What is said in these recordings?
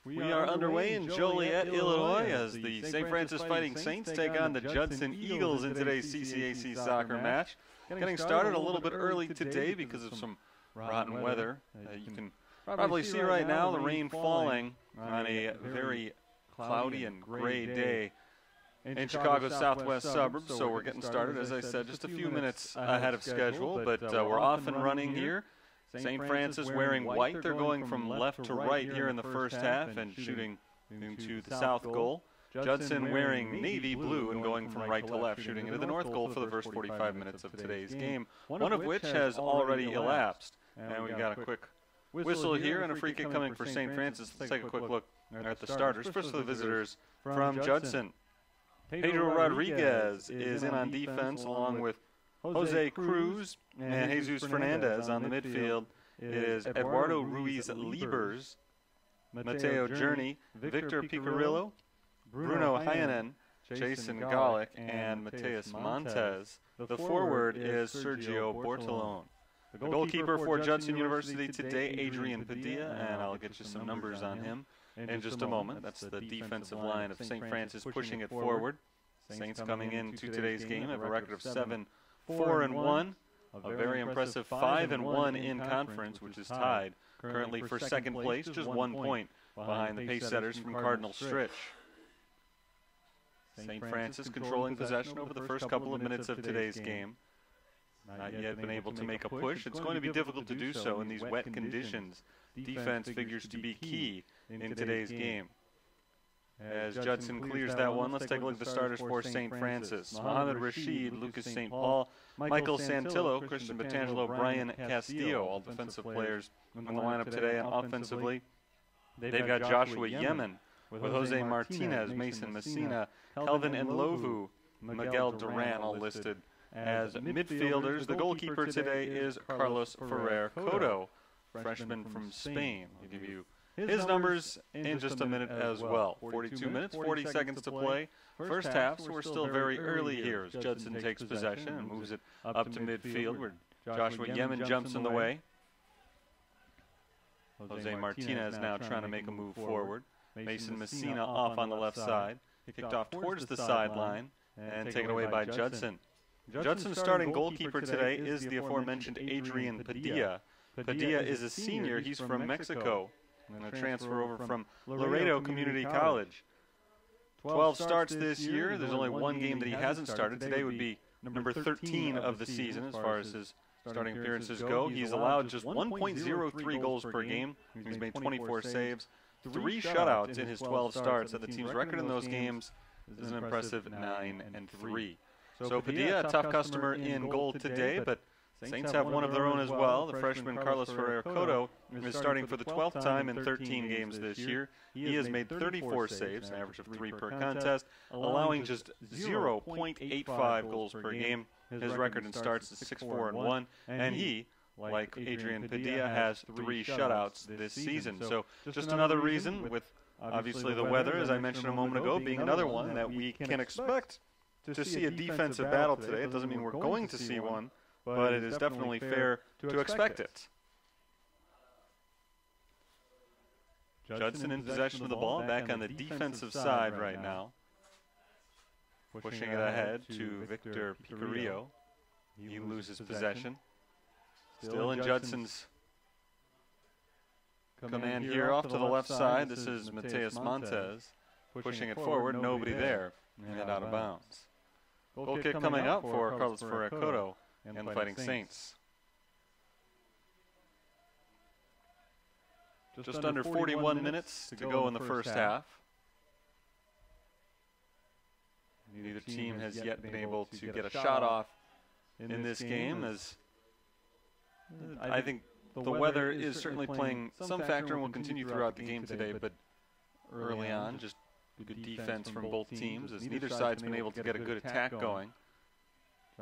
We are underway in Joliet, Illinois, as the St. Francis Fighting Saints take on the Judson Eagles in today's CCAC soccer match. Getting started a little bit early today because of some rotten weather. You can probably see right now the rain falling on a very cloudy and gray day in Chicago's southwest suburbs. So we're getting started, as I said, just a few minutes ahead of schedule, but we're off and running here. St. Francis wearing white. They're going from left to right here in the first half and shooting into the south goal. Judson wearing navy blue and going from right to left, shooting into the north goal for the first 45 minutes of today's game, one of which has already elapsed. And we got a quick whistle here and a free kick coming for St. Francis. Let's take a quick look at the starters. First for the visitors from Judson. Pedro Rodriguez is in on defense along with Jose Cruz and Jesus Fernandez on the midfield. It is Eduardo Ruiz Libers, Mateo Journey, Victor Picarillo, Bruno Hyanen, Jason Golick, and Mateus Montes. The forward is Sergio Bortolone. The goalkeeper for Judson University today, Adrian Padilla, and I'll get you some numbers on him in just a moment. That's the defensive line of St. Francis pushing it forward. Saints coming into today's game have a record of 7-4-1, a very impressive 5-1 in conference, which is tied currently for second place, just 1 point behind the pace setters from Cardinal Stritch. St. Francis controlling possession over the first couple of minutes of today's game. Not yet been able to make a push. It's going to be difficult to do so in these wet conditions. Defense figures to be key in today's game. As Judson clears that one, let's take a look at the starters for St. Francis. Mohamed Rashid, Lucas St. Paul, Michael Santillo, Christian Batangelo, Brian Castillo, all defensive players in the lineup today. And offensively, they've got Joshua Yemen with Jose Martinez, Mason Messina, Kelvin Nlovu, Miguel Duran, all listed as midfielders. The goalkeeper today is Carlos Ferrer Cotto, freshman from Spain. I'll give you his numbers in just a minute as well. 42 minutes, 40 seconds to play. First half, so we're still very early here as Judson takes possession and moves it up to midfield where Joshua Yemen jumps in the way. Jose Martinez now trying to make a move forward. Mason Messina off on the left side. Kicked off towards the sideline and taken away by Judson. Judson's starting goalkeeper today is the aforementioned Adrian Padilla. Padilla is a senior. He's from Mexico and a transfer over from Laredo Community College. 12 starts this year. There's only one game that he hasn't started. Today would be number 13 of the season as far as his starting appearances go. He's allowed just 1.03 goals per game. He's made 24 saves, 3 shutouts in his 12 starts, and the team's record in those games is an impressive 9-3. So Padilla, a tough customer in goal today, but Saints have one of their own as well. The freshman Carlos Ferrer Cotto is starting for the 12th time in 13 games this year. He has made 34 saves, an average of 3 per contest, allowing just 0.85 goals per game. His record in starts is 6-4-1, and he, like Adrian Padilla, has 3 shutouts this season. So just another reason, with obviously the weather, as I mentioned a moment ago, being another one that we can expect to see a defensive battle today. It doesn't mean we're going to see one, but it is definitely fair to expect it. Judson in possession of the ball, back on the defensive side right now. Pushing it ahead to Victor Picarillo. He loses possession. Still in Judson's command here off to the left side. This is Mateus Montes pushing it forward. Nobody there and out of bounds. Goal kick coming up for Carlos Ferrer Cotto and the Fighting Saints. Just under 41 minutes to go in the first half. Neither team has yet been able to get a shot off in this game, as I think the weather is certainly playing some factor and will continue throughout the game today, but early on, just good defense from both teams as neither side's been able to get a good attack going.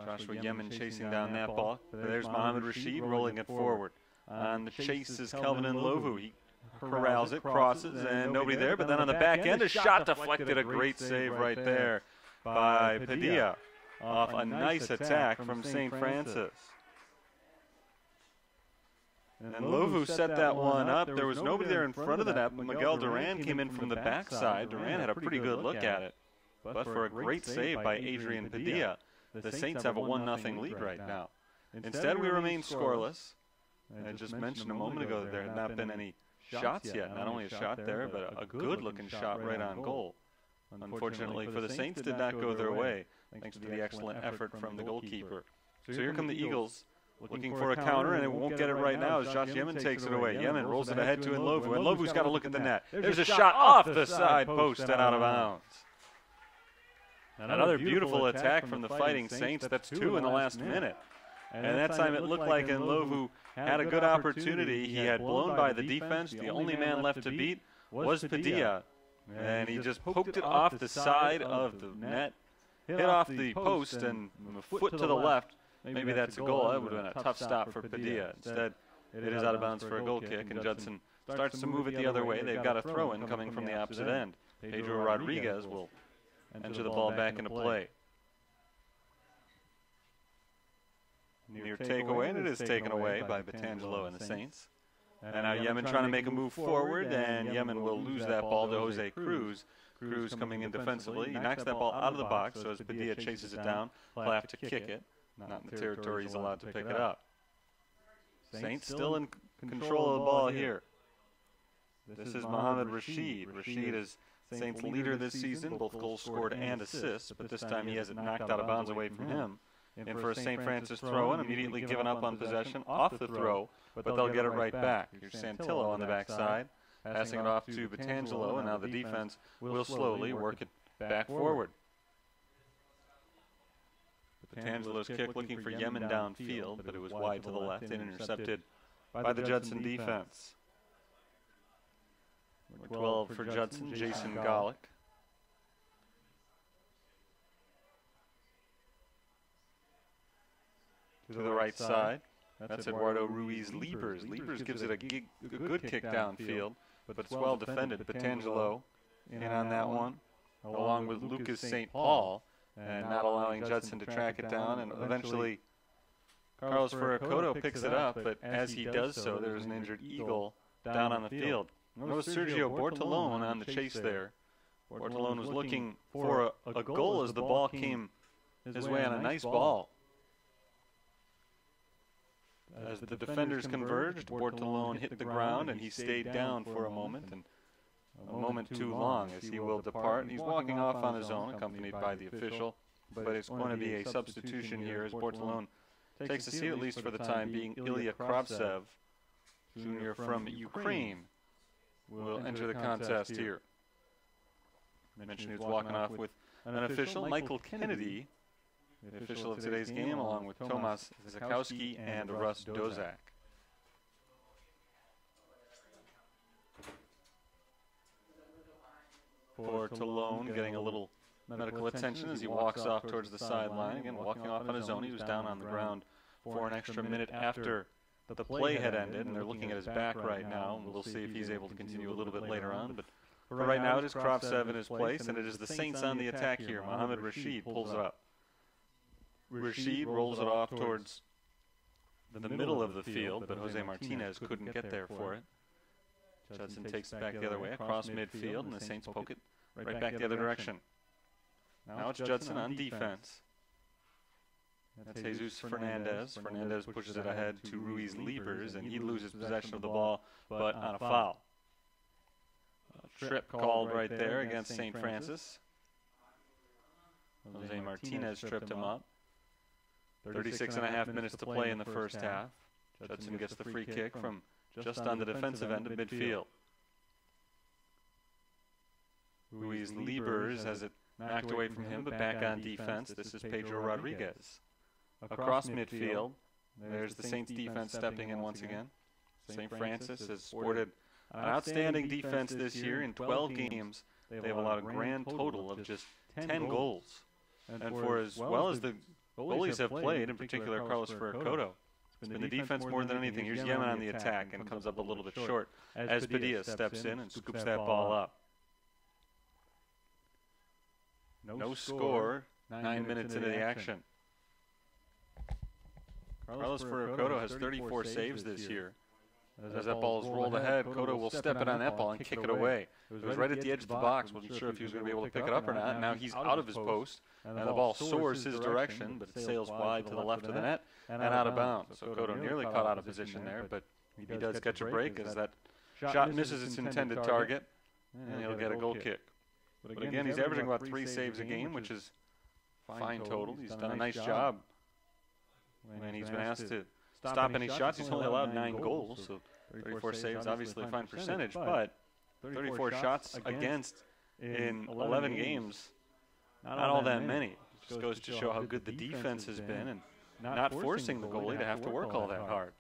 Joshua Yemen chasing down that ball. There's Mohamed Rashid rolling it forward. On the chase is Kelvin Nlovu. He corrals it, crosses, and nobody there. But then on the back end, a shot deflected. A great save right there by Padilla off a nice attack from St. Francis. And Lovu set that one up. There was nobody there in front of the net, but Miguel Duran came in from the backside. Duran had a pretty good look at it. But for a great save by Adrian Padilla, the Saints have a 1-0 lead right now. Instead, we remain scoreless. I just mentioned a moment ago that there had not been any shots yet. Not only a shot there, but a good-looking shot right on goal. Unfortunately for the Saints, did not go their way, thanks to the excellent effort from the goalkeeper. So here come the Eagles, looking for a counter, and it won't get it right now as Josh Yemen takes it away. Yemen rolls it ahead to Nlovu, and Nlovu's got to look at the net. There's a shot off the side post and out of bounds. Another beautiful attack from the Fighting Saints. That's 2 in the last minute. And that time it looked like Nlovu had a good opportunity. He had blown by the defense. The only man left to beat was Padilla. And he just poked it off the side of the net, hit off the post, and a foot to the left. Maybe that's a goal. That would have been a tough stop for Padilla. Instead, it is out of bounds for a goal kick, and Judson starts to move it the other way. They've got a throw-in coming from the opposite end. Pedro Rodriguez will enter the ball back into play. Near takeaway, and it is taken away by Batangelo and the Saints. And now Yemen trying to make a move forward, and Yemen will lose that ball to Jose Cruz. Cruz coming in defensively. He knocks that ball out of the box, so as Padilla chases it down, he'll have to kick it. Not in the territory he's allowed to pick it up. Saints still in control of the ball here. This is Mohamed Rashid. Rashid is Saints' leader this season, both goals scored and assists, but this time he has it knocked out of bounds away from him. In for a St. Francis throw-in, immediately given up on possession off the throw, but they'll get it right back. Here's Santillo on the backside, passing it off to Batangelo, and now the defense will slowly work it back forward. Batangelo's kick looking for Yemen downfield, but it was wide to the left and intercepted by the Judson defense. Number 12 for Judson, Jason Golick. To the right side, that's Eduardo Ruiz Liebers. Liebers gives it a good kick downfield, but it's well defended. Batangelo in on that one, along with Lucas St. Paul, and not allowing Judson to track it down, and eventually Carlos Ferracoto picks it up, but as he does so, there's an injured Eagle down on the field. It was Sergio Bortolone on the chase there. Bortolone was looking for a goal as the ball came his way on a nice ball. As the defenders converged, Bortolone hit the ground, and he stayed down for a moment, and a moment too long as he will depart. He's walking off on his own, accompanied by the official, but it's going to be a substitution here as Bortolone takes a seat, at least for the time being. Ilya Kravtsev, junior from Ukraine, will enter the contest here. I mentioned he was walking off with an official, Michael Kennedy, the official of today's game, along with Tomas Zakowski and Russ Dozak. Bortolone getting a little medical attention as he walks off towards the sideline. Again, walking off on his own. He was down on the ground for an extra minute after the play had ended, and they're looking at his back right now. We'll see if he's able to continue a little bit later on. But for right now, it is Kravtsev in his place, and it is the Saints on the attack here. Mohamed Rashid pulls it up. Rashid rolls it off towards the middle of the field, but Jose Martinez couldn't get there for it. Judson takes it back the other way, across midfield, and the Saints poke it right back the other direction. Now it's Judson on defense. That's Jesus Fernandez. Fernandez pushes it ahead to Ruiz Liebers, and he loses possession of the ball, but on a foul. A trip called right there against St. Francis. Jose Martinez tripped him up. 36.5 minutes to play in the first half. Judson gets the free kick from just on the defensive end of midfield. Ruiz Liebers has it knocked away from him, but back on defense. This is Pedro Rodriguez. Across midfield, there's the Saints defense stepping in once again. St. Francis has sported an outstanding defense this year. In 12 games, they have allowed a grand total of just 10 goals. And for as well as the goalies have played, in particular Carlos Ferracoto, it's been the defense more than anything. Here's Yemen on the attack and comes up a little bit short as Padilla steps in and scoops that ball up. No score, 9 minutes into the action. Carlos Ferracoto has 34 saves this year. As that ball is rolled ahead, Cotto will step in on that ball and kick it away. It was right at the edge of the box. Wasn't sure if he was going to be able to pick it up or not. Now he's out of his post, and the ball soars his direction, but it sails wide to the left of the net and out of bounds. So Cotto nearly caught out of position there, but he does catch a break as that shot misses its intended target, and he'll get a goal kick. But again, he's averaging about 3 saves a game, which is fine total. He's done a nice job when he's been asked to stop any shots. He's only allowed 9 goals, so 34 saves, obviously a fine percentage, but 34 shots against in 11 games, not all that many. It just goes to show how good the defense has been and not forcing the goalie to have to work all that hard.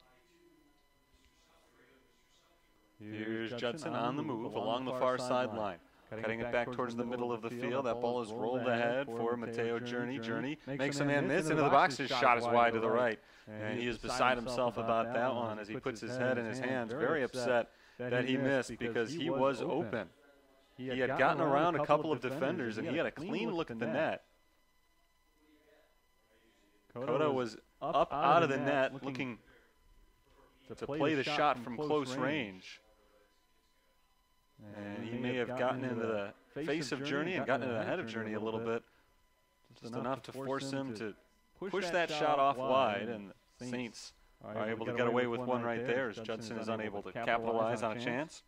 Here's Judson on the move along the far sideline. Cutting it back towards the middle of the field. That ball is rolled ahead for Matteo Journey. Journey makes a man miss into the box. His shot is wide to the right. And he is beside himself about that one as he puts his head in his hands, very upset that he missed because he was open. He had gotten around a couple of defenders and he had a clean look at the net. Cotto was up out of the net looking to play the shot from close range. And he may have gotten into the face of Journey and gotten into the head of Journey a little bit. Just enough to force him to push that shot off wide, and the Saints are able to get away with one right there as Judson is unable to capitalize on a chance.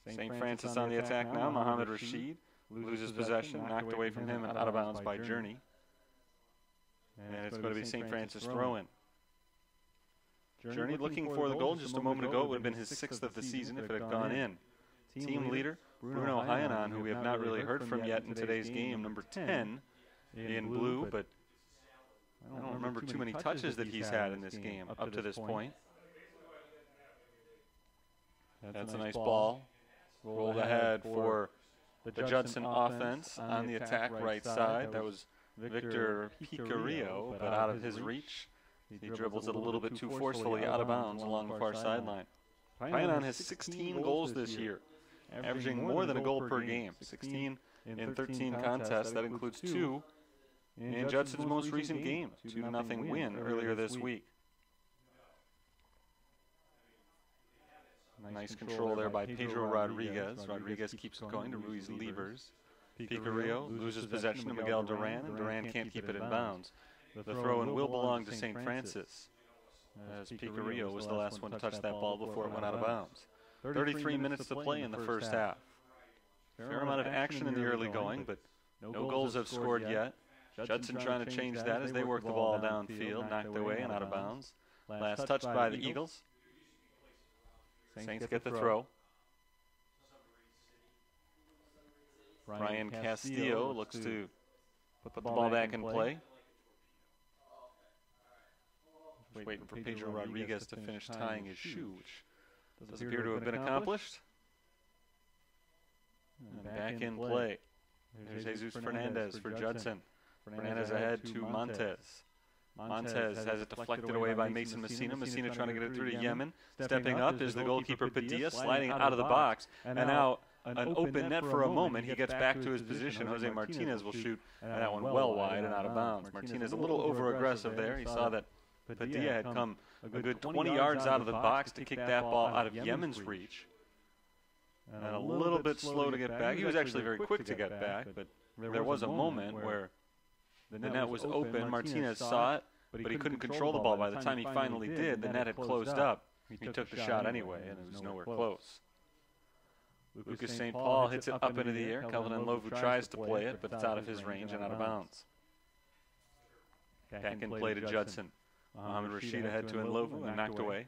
St. Francis on the attack now. Mohamed Rashid loses possession, knocked away from him and out of bounds by Journey. And it's going to be St. Francis throw-in. Journey looking for the goal just a moment ago. It would have been his 6th of the season if it had gone in. Team leader, Bruno Hyanon, who we have not really heard from yet in today's game, number 10 in blue, but I don't remember too many touches that he's had in this game up to this point. That's a nice ball. Rolled ahead for the Judson offense on the attack right side. That was Victor Picarillo, but out of his reach. He dribbles it a little bit too forcefully out of bounds along the far sideline. Hyanon has 16 goals this year, averaging more than a goal per game. 16 in 13 contests. That includes 2 in Judson's most recent game. 2-0 win earlier this week. Nice control there by Pedro Rodriguez. Rodriguez keeps it going to Ruiz Levers. Picarillo loses possession to Miguel Duran, and Duran can't keep it in bounds. The throw-in will belong to St. Francis, as Picarillo was the last one to touch that ball before it went out of bounds. 33 minutes to play in the first half. Fair amount of action in the early going, but no goals have scored yet. Judson trying to change that as they work the ball downfield, knocked away and out of bounds. Last touch by the Eagles. Saints get the throw. Brian Castillo looks to put the ball back in play. Waiting for Pedro Rodriguez to finish tying his shoe, which does appear to have been accomplished. And back in play. There's Jesus Fernandez for Judson. Fernandez ahead to Montez. Montez has it deflected away by Mason Messina. Messina trying to get it through to Yemen. Stepping up is the goalkeeper Padilla, sliding out of the box. And now an open net for a moment. He gets back to his position. Jose Martinez will shoot that one well wide and out of bounds. Martinez a little over-aggressive there. He saw that Padilla had come a good 20 yards out of the box to kick that ball out of Yemen's reach. And a little bit slow to get back. He was actually very quick to get back, but there was a moment where the net was open. Martinez saw it, but he couldn't control the ball. By the time he finally did, the net had closed up. He took the shot anyway, and it was nowhere close. Lucas St. Paul hits it up into the air. Kelvin Nlovu tries to play it, but it's out of his range and out of bounds. Back in play to Judson. Mohamed Rashid ahead to Nlovu and knocked away.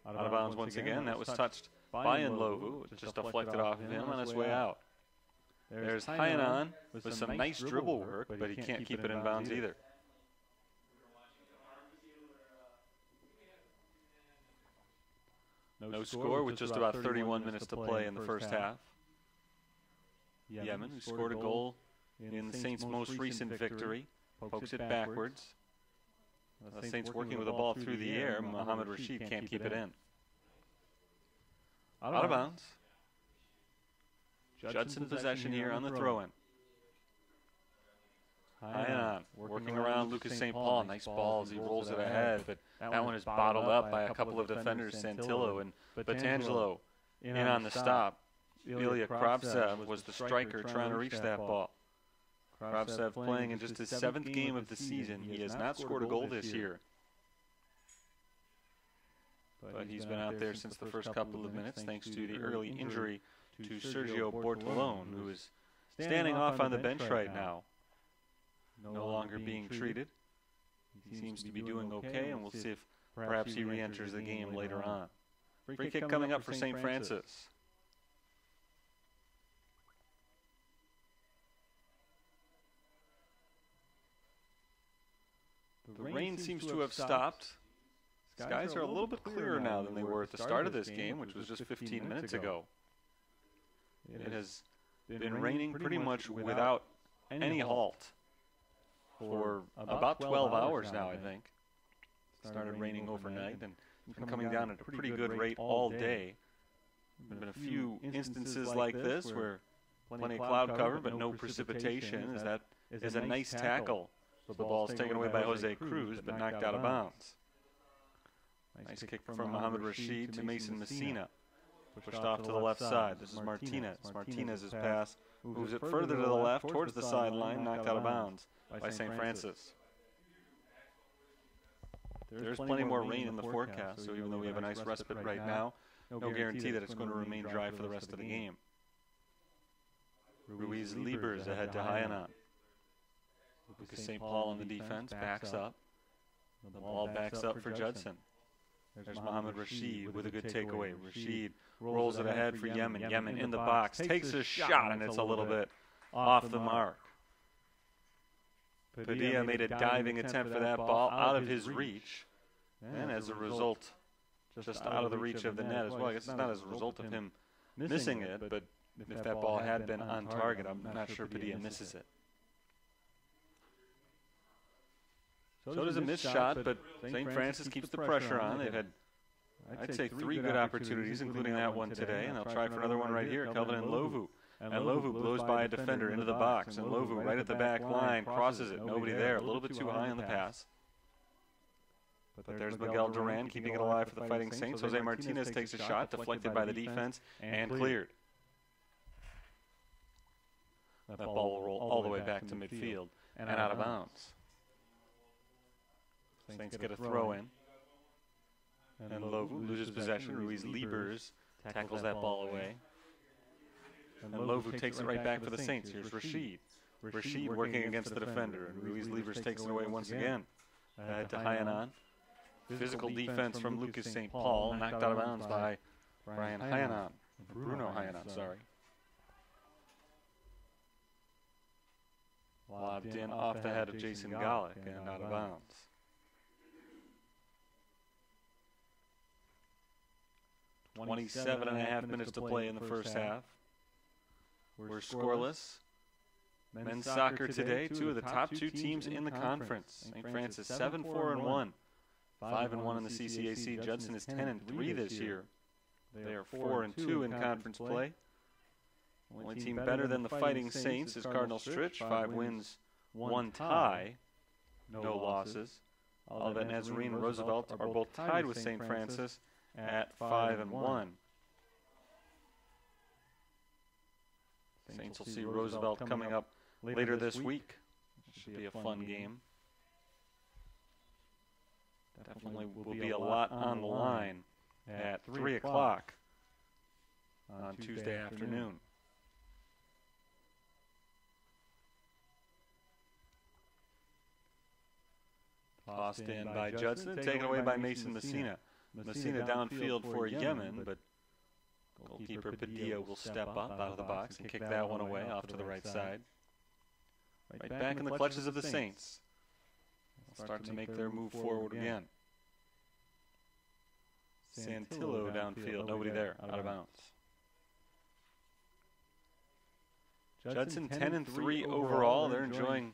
Out of bounds once again. That was touched by Nlovu. It just deflected off of him on his way out. There's Hyanon with some nice dribble work, but he can't keep it in bounds either. No score with just about 31 minutes to play in the first half. Yemen, who scored a goal in the Saints' most recent victory, pokes it backwards. The Saints working with the ball through the air. Mohamed Rashid can't keep it in. Out of bounds. Judson possession here on the throw-in. Hyanon working around Lucas St. Paul. Nice ball as he rolls it ahead, but that one is bottled up by a couple of defenders, Santillo and Batangelo in on the stop. Ilya Kravtsev was the striker trying to reach that ball. Kravtsev playing in just his 7th game of the season. He has not scored a goal this year, but he's been out there since the first couple of minutes thanks to the early injury to Sergio Bortolone, who is standing off on the bench right now, no longer being treated. He seems to be doing okay, and we'll see if perhaps he re-enters the game later on. Free kick coming up for St. Francis. The rain seems to have stopped. Skies are a little bit clearer now than they were at the start of this game, which was just 15 minutes ago. It has been raining pretty much without any halt for about 12 hours now, I think. It started raining overnight and been coming down at a pretty good rate all day. There have been a few instances like this where plenty of cloud cover but no precipitation, as that is a nice tackle. The ball is taken away by Jose Cruz but knocked out of bounds. Nice kick from Mohamed Rashid to Mason Messina. Pushed off to the left side. This is Martinez. Martinez's pass moves it further to the left towards the sideline, knocked out of bounds by St. Francis. There's plenty more rain in the forecast, so even though we have a nice respite right now, no guarantee that it's going to remain dry for the rest of the game. Ruiz Libers ahead to Hyanon. Lucas St. Paul on the defense, backs up. The ball backs up for Judson. There's Mohamed Rashid with a good takeaway. Rashid rolls it ahead for Yemen. Yemen in the box, takes a shot, and it's a little bit off the mark. Padilla made a diving attempt for that ball out of his reach, and as a result, just out of the reach of the net as well. I guess it's not as a result of him missing it, but if that ball had been on target, I'm not sure Padilla misses it. So does a missed shot, but St. Francis keeps the pressure on. They've had, I'd say, 3 good opportunities, including that one today, and they'll try for another one right here. Kelvin and Lovu. And Lovu blows by a defender into the box, and Lovu right at the back line crosses it. Nobody there, a little bit too high on the pass. But there's Miguel Duran keeping it alive for the Fighting Saints. Jose Martinez takes a shot, deflected by the defense, and cleared. That ball will roll all the way back to midfield and out of bounds. Saints get a throw in. And Lovu loses possession. Ruiz Libers tackles that ball away. And Lovu takes it right back for the Saints. Here's Rashid. Rashid working against the defender. And Ruiz Libers takes it away once again. Ahead to Hyanon. Physical defense from Lucas St. Paul. Knocked out of bounds by Brian Hyanon. Bruno Hyanon, sorry. Lobbed in off the head of Jason Golick and out of bounds. 27.5 minutes to play in the first half. We're scoreless. Men's soccer today, 2 of the top 2 teams in the conference. St. Francis 7-4-1, 5-1 in the CCAC. Judson is 10-3 this year. They are 4-2 in conference play. Only team better than the Fighting Saints is Cardinal Stritch, 5 wins, 1 tie, no losses. Olivet and Nazarene and Roosevelt are both tied with St. Francis at 5-1. Saints will see Roosevelt coming up later this week. Should be a fun game. Definitely will be a lot on the line at 3 o'clock on Tuesday afternoon. Tossed in by Judson and taken away by Mason Messina. Messina downfield for Yemen, but goalkeeper Padilla will step up out of the box and kick that one away off to the right side. Right back in the clutches of the Saints. They'll start to make their move forward again. Santillo downfield, nobody there, out of bounds. Judson 10-3 overall. They're enjoying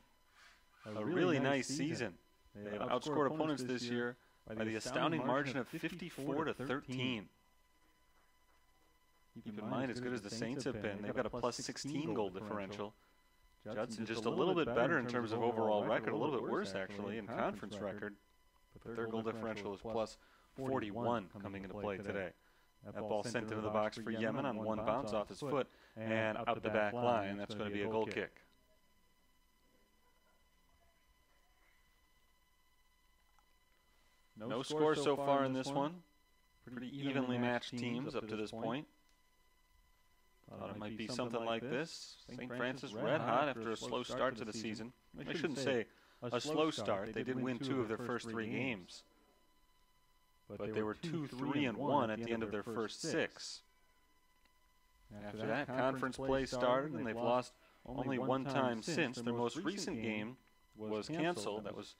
a really nice season. They have outscored opponents this year by the astounding margin of 54-13. Keep in mind, as good as the Saints have been, they've got a +16 goal differential. Judson just a little bit better in terms of overall record, a little bit worse actually in conference record. But their goal differential is plus 41 coming into play today. That ball sent into the box for Yemen on one bounce off his foot and out the back line. That's going to be a goal kick. No score so far in this one. Pretty evenly matched teams up to this point. Thought it might be something like this. St. Francis red hot after a slow start to the season. I shouldn't say a slow start. They did win 2 of their first 3 games. But they were 2-3-1 at the end of their first 6. After that, conference play started, and they've lost only 1 time since. Their most recent game was canceled. That was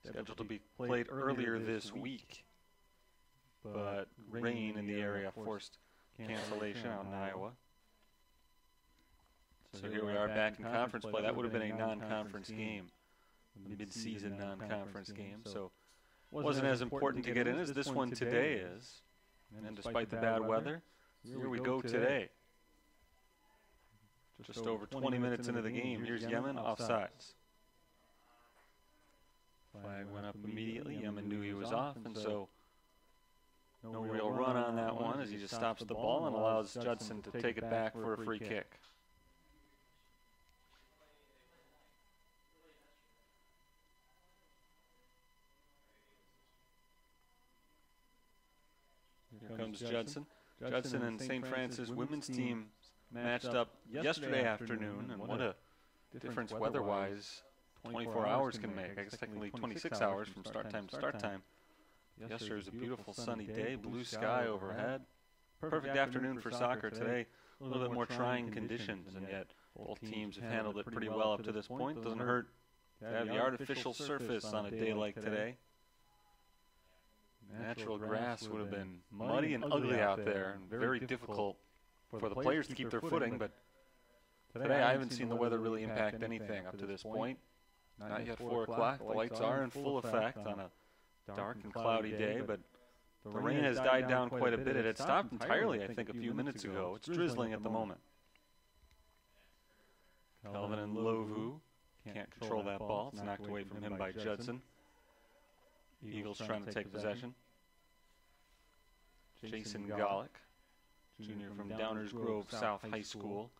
scheduled to be played earlier this week. But rain in the area forced cancellation out in Iowa. So here we are back in conference play. That would have been a non-conference game, a mid-season non-conference game. So it wasn't as important to get in as this one today is. And despite the bad weather, here we go today. Just over 20 minutes into the game, here's Yemen offsides. Flag went up immediately. Yemen knew he was off, and so no real run on that one as he just stops the ball and allows Judson to take it back for a free kick. Here comes Judson. Judson and St. Francis women's team matched up yesterday afternoon, and what a difference weather-wise 24 hours can make. I guess technically 26 hours from start time to start time. Yesterday was a beautiful sunny day, blue sky overhead. Perfect afternoon for soccer today. A little bit more trying conditions, and yet both teams have handled it pretty well up to this point. Doesn't hurt to have the artificial surface on a day like today. Natural grass would have been muddy and ugly out there, and very difficult for the players to keep their footing, but today I haven't seen the weather really impact anything up to this point. Not yet 4 o'clock. The lights are in full effect on a dark and cloudy day, but the rain has died down quite a bit. It had stopped entirely, I think, a few minutes ago. It's drizzling at the moment. Kelvin and Lovu can't control that ball. It's knocked away from him by Judson. Eagles trying to take possession. Jason Golick, junior from Downers Grove South High School.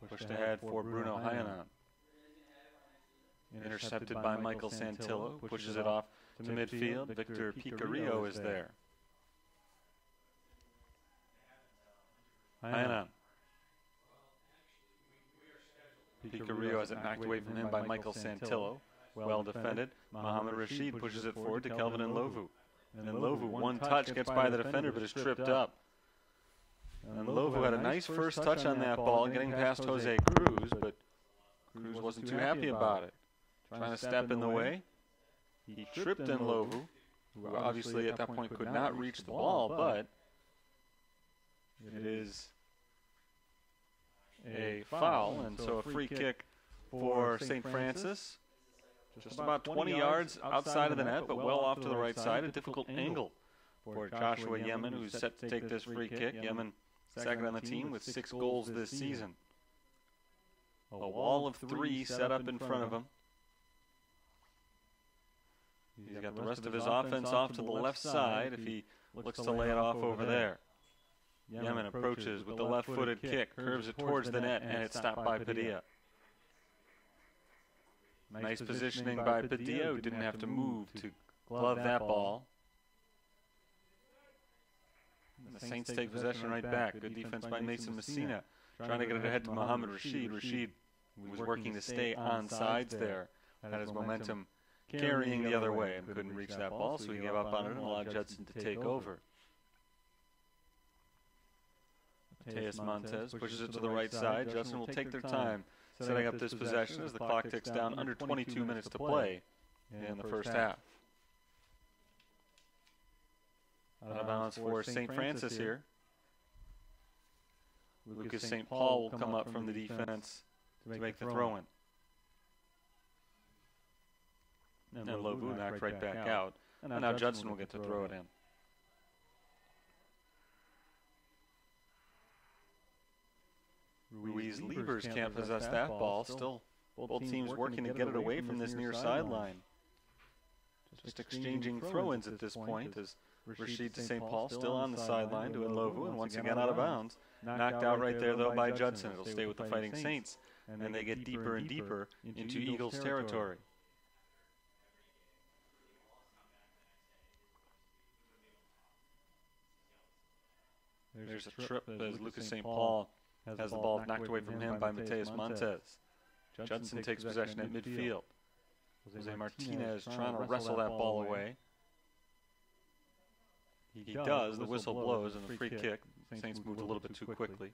Pushed ahead for Bruno Hyanon. Intercepted by Michael Santillo. Pushes it off to midfield. Victor Picarillo is there. Hyanon. Picarillo has it knocked away from him by Michael Santillo. Well defended. Mohamed Rashid pushes it forward to Kelvin and Lovu. And Lovu, one touch, gets by the defender but is tripped up. And Lovu had a nice first touch on that ball, getting past Jose Cruz, but Cruz wasn't too happy about it. Trying to step in the way. He tripped in Lovu, who obviously at that point could not reach the ball, but it is a foul, and so a free kick for St. Francis. Just about 20 yards outside of the net, but well off to the right side. A difficult angle for Joshua Yemen, who's set to take this free kick. Yemen second on the team with 6 goals this season. A wall of 3 set up in front of him. He's got the rest of his offense off to the left side if he looks to lay it off over there. Yemen approaches with the left-footed kick, curves it towards the net, and it's stopped by Padilla. Nice positioning by Padilla, who didn't have to move to glove that ball. And the Saints take possession right back. Good defense by Mason Messina, trying to get it ahead to Mohamed Rashid. Rashid was working to stay on sides there, had his momentum carrying the other way and couldn't reach that ball, so he gave up on it and allowed Judson to take over. Mateus Montez pushes it to the right side. Judson will take their time setting up this possession as the clock ticks down under 22 minutes to play in the first half. Out of bounds for St. Francis here. Lucas St. Paul will come up from the defense to make the throw-in. And Lovu knocked right back out. And now Judson will get to throw it in. Ruiz Ruiz Liebers can't possess that ball. Still, both teams working to get it away from this near sideline. Just exchanging throw-ins at this point as Rashid to St. Paul still on the sideline to Nlovu, and once again out of bounds. Knocked out right there, though, by Judson. It'll stay with the Fighting Saints, and they get deeper and deeper into Eagles territory. There's a trip as Lucas St. Paul has the ball knocked away from him by Mateus Montez. Judson takes possession at midfield. Jose Martinez trying to wrestle that ball away. He does. The whistle blows and the free kick. Saints moved a little bit too quickly.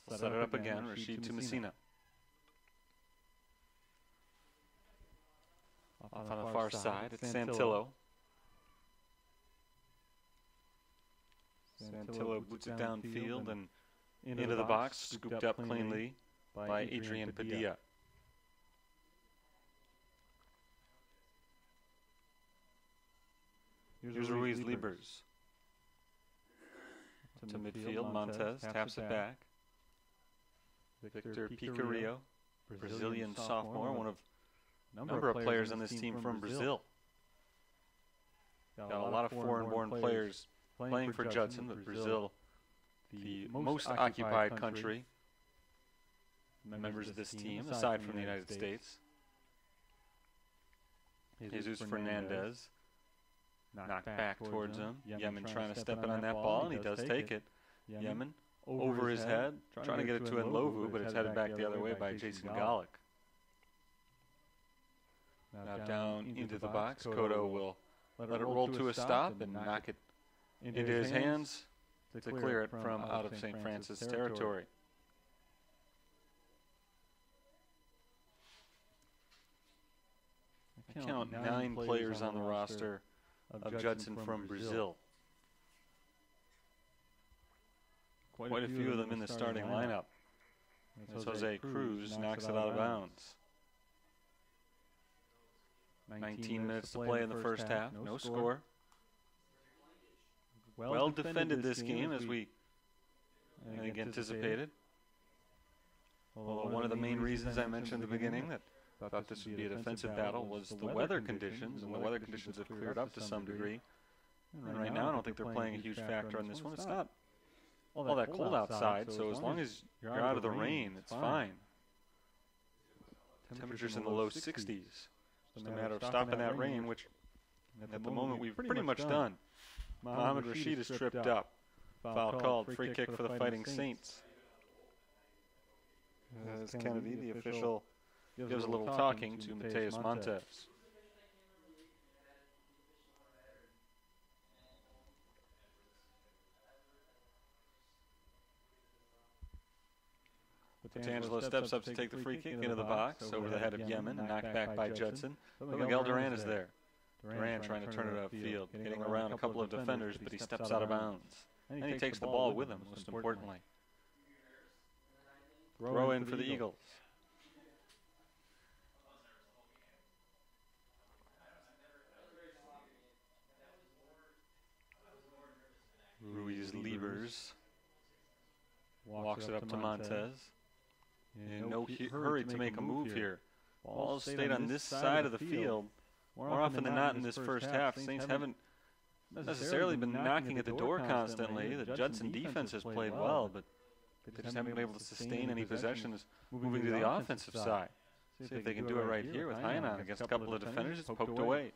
They'll set it up again. Rashid to Messina. Off on the far side, it's Santillo. Santillo boots it downfield and into the box, scooped up cleanly by Adrian Padilla. Here's Ruiz Liebers. To midfield, Montez taps it back. Victor Picarillo, Brazilian sophomore, one of a number of players on this team from Brazil. Got a lot of foreign-born players playing for Judson, but Brazil, the most occupied country, members of this team, aside from the United States. Jesus Fernandez. Knocked back towards him. Yemen trying to step in on that ball, and he does take it. Yemen over his head, trying to get it to Nlovu, but it's headed back the other way by Jason Golick. Now down into the box. Cotto will let it roll to a stop and knock it into his hands to clear it from out of St. Francis territory. I count 9 players on the roster of Judson from Brazil. Quite a few of them in the starting lineup. As Jose Cruz knocks it out of bounds. 19 minutes to play in the first half, no score. Well defended this game as we anticipated. Although one of the main reasons I mentioned at the beginning that I thought this would be a defensive battle was the weather conditions, and the weather conditions have cleared up to some degree. And right now I don't think they're playing a huge factor on this one. It's not all that cold outside, so as long as you're out of the rain, it's fine. Temperatures in the low 60s. Just a matter of stopping that rain, which at the moment we've pretty much done. Mohamed Rashid is tripped up. Foul called, free kick for the Fighting Saints. As Kennedy, the official, gives a little talking to Mateus Montez. Petangelo steps up to take the free kick into the box over the head of Yemen and knocked back by Judson. But Miguel Duran is there. Duran trying to turn it upfield, getting around a couple of defenders, but he steps out of bounds. And he takes the ball with him, most importantly. Throw in for the Eagles. Ruiz Liebers walks it up to Montez. In no hurry to make a move here. Ball stayed on this side of the field. More often than not in this first half, Saints haven't necessarily been knocking at the door constantly. The Judson defense has played well, but they just haven't been able to sustain any possessions moving to the offensive side. See if they can do it right here with Hainan against a couple of defenders. It's poked away.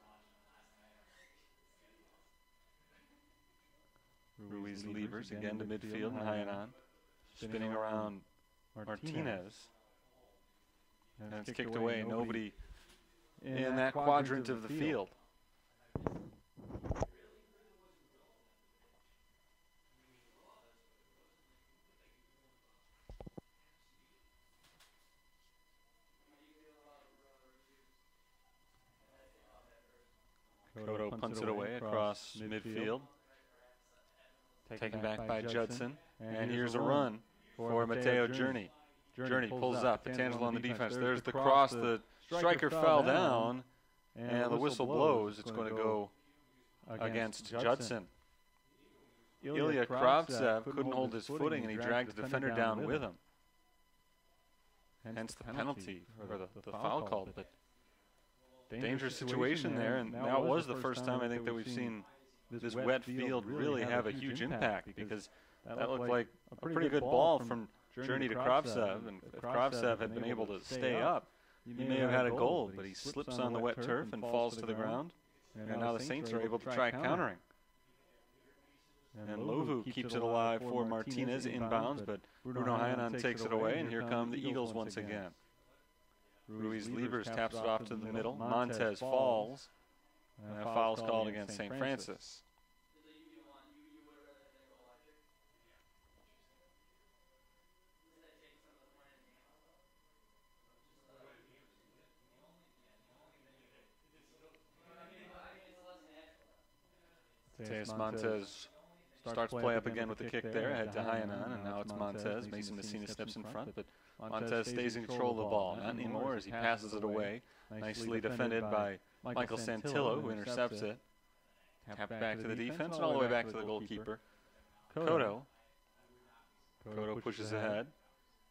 Ruiz Liebers again to midfield, and Hainan spinning around Martinez. And it's kicked away. Nobody in that quadrant of the field. Cotto punts it away across midfield. Taken back by Judson. And here's a run for Mateo Journey. Journey pulls up. Petangelo on the defense. There's the cross. The striker fell down. And the whistle blows. It's going to go against Judson. Ilya Kravtsev couldn't hold his footing, and he dragged the defender down with him. hence the penalty, or the foul called. But dangerous situation there, and that was the first time I think that we've seen this wet field really have a huge impact, because that looked like a pretty good ball from Journey to Kravtsev, and if Kravtsev had been able to stay up, he may have had a goal, but he slips on the wet turf and falls to the ground, and now the Saints are able to try countering. And Lovu keeps it alive for Martinez inbounds, but Bruno Heinan takes it away, and here come the Eagles once again. Ruiz Levers taps it off to the middle. Montez falls, and a foul is called against St. Francis. Mateus Montez starts play up again with the kick there, ahead to Heinan, and now it's Montez. Mason Messina steps in front, but Montez stays in control of the ball. Not anymore as he passes it away. Nicely defended by Michael Santillo, who intercepts it. Tapped back to the defense and all the way back to the goalkeeper. Kodo pushes ahead.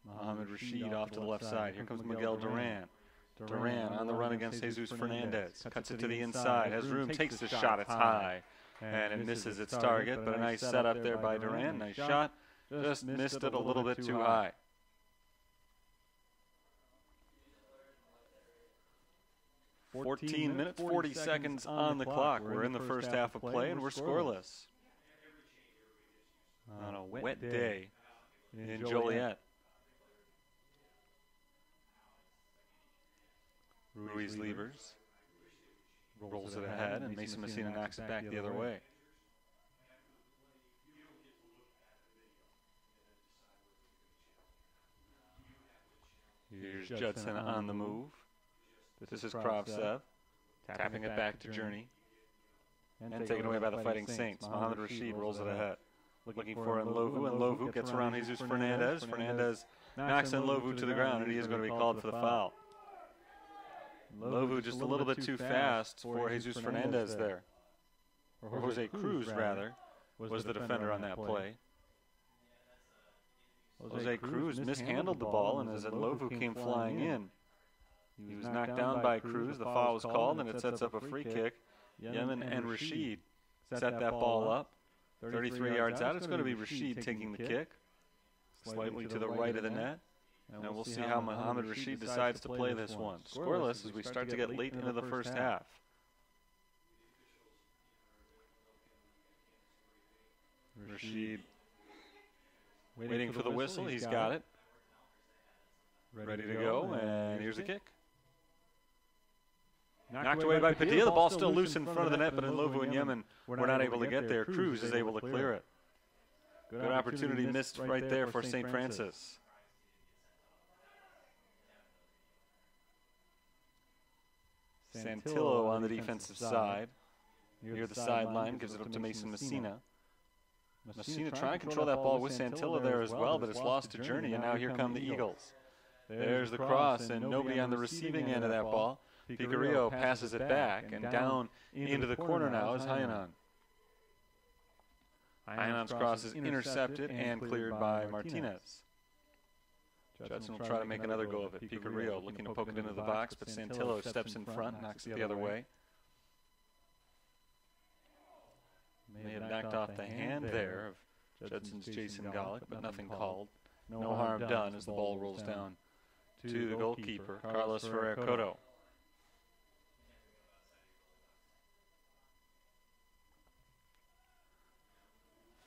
Mohamed Rashid off to the left side. Here comes Miguel Duran. Duran on the run against Jesus Fernandez. Cuts it to the inside. Has room, takes the shot. It's high. And it misses its target, but a nice setup there by Duran. Nice shot. Just missed it a little bit too high. 14 minutes, 40 seconds on the clock. We're in the first half of play, and we're scoreless. On a wet day in Joliet. Ruiz Levers rolls it ahead, and Mason Messina knocks it back the other way. Here's Judson on the move. This is Kravtsev, tapping it back to Journey, and taken away by the Fighting Saints. Mohamed Rashid rolls it ahead. Looking for Lovu, and Lovu gets around Jesus Fernandez. Fernandez knocks Lovu to the ground, and he is going to be called for the foul. Lovu just a little bit too fast for Jesus Fernandez there. Or Jose Cruz, rather, was the defender on that play. Jose Cruz mishandled the ball, and as Lovu came flying in, he was knocked down by Cruz. The foul was called, and it sets up a free kick. Yemen and Rashid set that ball up. 33 yards out, it's going to be Rashid taking the kick, slightly to the right of the net. And we'll see how Mohamed Rashid decides to play this one. Scoreless as we start to get late into the first half. Rashid waiting for the whistle. He's got it. Ready to go, and here's the kick. Knocked away by Padilla. The ball still loose in front of the net, but Lovu and Yemen were not able to get there. Cruz is able to clear it. Good opportunity missed right there for St. Francis. Santillo on the defensive side. Near the sideline, gives it up to Mason Messina. Messina trying to control that ball with Santillo there as well, but it's lost to Journey, and now here come the Eagles. There's the cross, and nobody on the receiving end of that ball. Picarillo passes it back, and down into the corner now is Heinan. Heinan's cross is intercepted and cleared by Martinez. Judson will try to make another go of it. Picarillo looking to poke it into the box, but Santillo steps in front, knocks it the other way. May have knocked off the hand there of Judson's Jason Golick, but nothing called. No harm done as the ball rolls down to the goalkeeper, Carlos Ferrer-Cotto.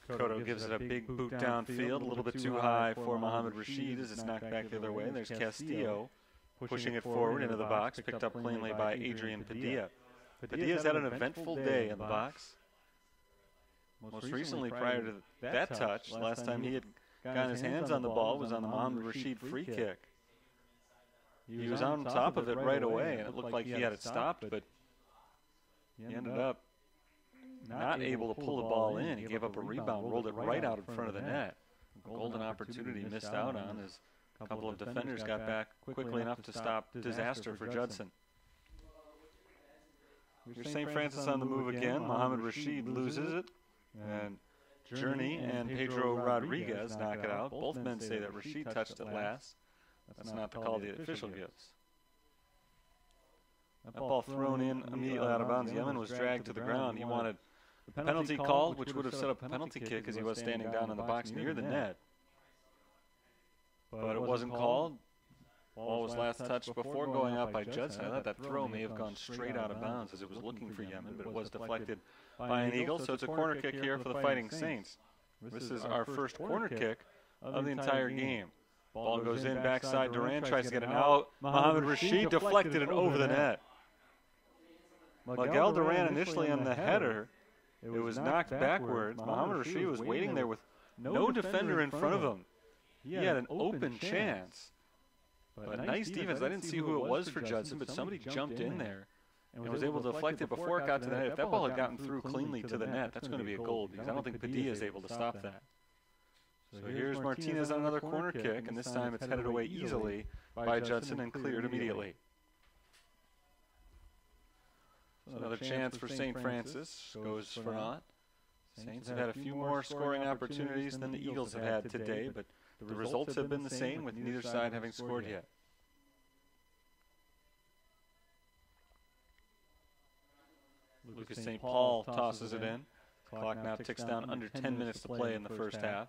Cotto gives it a big boot downfield, a little bit too high for Mohamed Rashid as it's knocked back the other way. And there's Castillo pushing it forward into the box, picked up cleanly by Adrian Padilla. Padilla's had an eventful day in the box. Most recently, prior to that touch, last time he had gotten his hands on the ball was on the Mohamed Rashid free kick. He was on top of it right away, and it looked like he had it stopped, but he ended up not able to pull the ball in. He gave up a rebound, rolled it right out in front of the net. A golden opportunity missed out on as a couple of defenders got back quickly enough to stop disaster for Judson. Here's St. Francis on the move again. Mohamed Rashid loses it, and Journey and Pedro Rodriguez knock it out. Both men say that Rashid touched it last. That's not the call the official gives. That ball thrown in immediately out of bounds. Yemen was dragged to the ground. He wanted the penalty called, which would have set up a penalty kick as he was standing down in the box near the net. But it wasn't called. Ball was last touched before going out by Judson. I thought that throw may have gone straight out of bounds as it was looking for Yemen, but it was deflected by an Eagle. So it's a corner kick here for the Fighting Saints. This is our first corner kick of the entire game. Ball goes in, backside. Duran tries to get it out. Mohamed Rashid deflected it over the net. Miguel Duran initially on the header. It was knocked backwards. Mohamed Rashid was waiting there with no defender in front of him. He had an open chance. But nice defense. I didn't see who it was for Judson, but somebody jumped in there and was able to deflect it before it got to the net. If that ball had gotten through cleanly to the net, that's going to be a goal because I don't think Padilla is able to stop that. So here's Martinez on another corner kick, and this time it's headed away easily by Judson and cleared immediately. So another chance for St. Francis goes for naught. Saints have had a few more scoring opportunities than the Eagles have had today, but the results have been the same with neither side having scored yet. Lucas St. Paul tosses it in. Clock now ticks down under 10 minutes to play in the first half.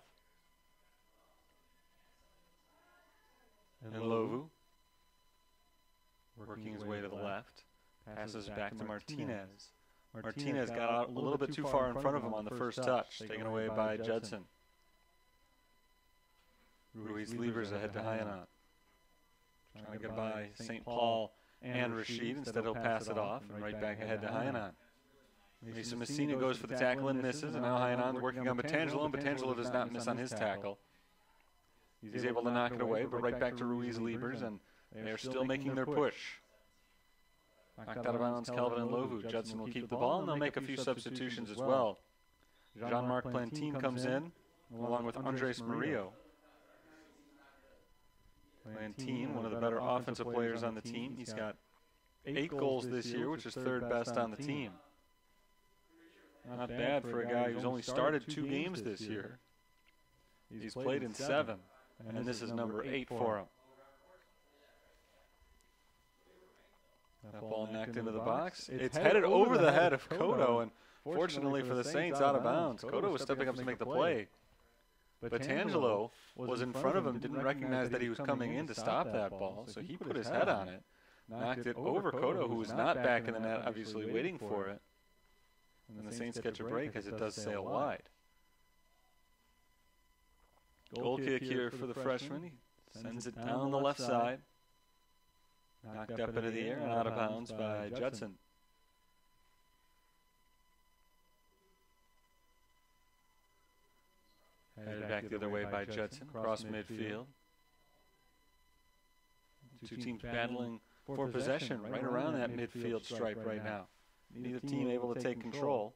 And Lovu, working his way to the left, passes back to Martinez. Martinez got out a little bit too far in front of him on the first touch, taken away by Judson. Ruiz Liebers ahead to Hyanon. Trying to get by St. Paul and Rashid. Instead he'll pass it off and right back ahead to Hyanon. Mason Messina goes for the tackle and misses, and now Hyanon's working on Batangelo, and Batangelo does not miss on his tackle. He's able to knock it away, but right back to Ruiz Liebers, and they're still making their push. Knocked out of bounds, Kelvin and Lovu. Judson will keep the ball, and they'll make a few substitutions as well. Jean-Marc Plantin comes in, along with Andres Murillo. Plantin, one of the better offensive players on the team. He's got 8 goals this year, which is third best on the team. Not bad for a guy who's only started 2 games this year. He's played in 7, and this is number 8 for him. That ball knocked into the box. It's headed over the head of Cotto, and fortunately for the Saints, out of bounds. Cotto was stepping up to make the play. Batangelo was in front of him, didn't recognize that he was coming in to stop that ball, so he put his head on it, knocked it over Cotto, who was not back in the net, obviously waiting for it. And the Saints catch a break as it does sail wide. Goal kick here for the freshman. He sends it down the left side. Knocked up into the air and out of bounds by Judson. Headed back the other way by Judson, across midfield. 2 teams battling for possession right around that midfield stripe right now. Neither team able to take control.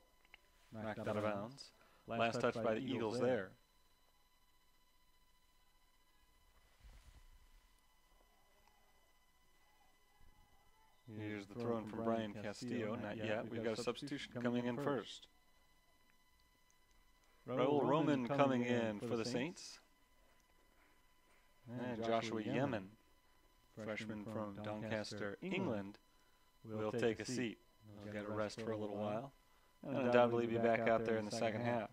Knocked out of bounds. Last touch by the Eagles there. Here's the throw in from Brian Castillo. Not yet. We've got a substitution coming in first. Raul Roman coming in for the Saints. And Joshua Yemen, freshman from Doncaster, England, will take a seat. He'll get a rest for a little while, and undoubtedly be back out there in the second half.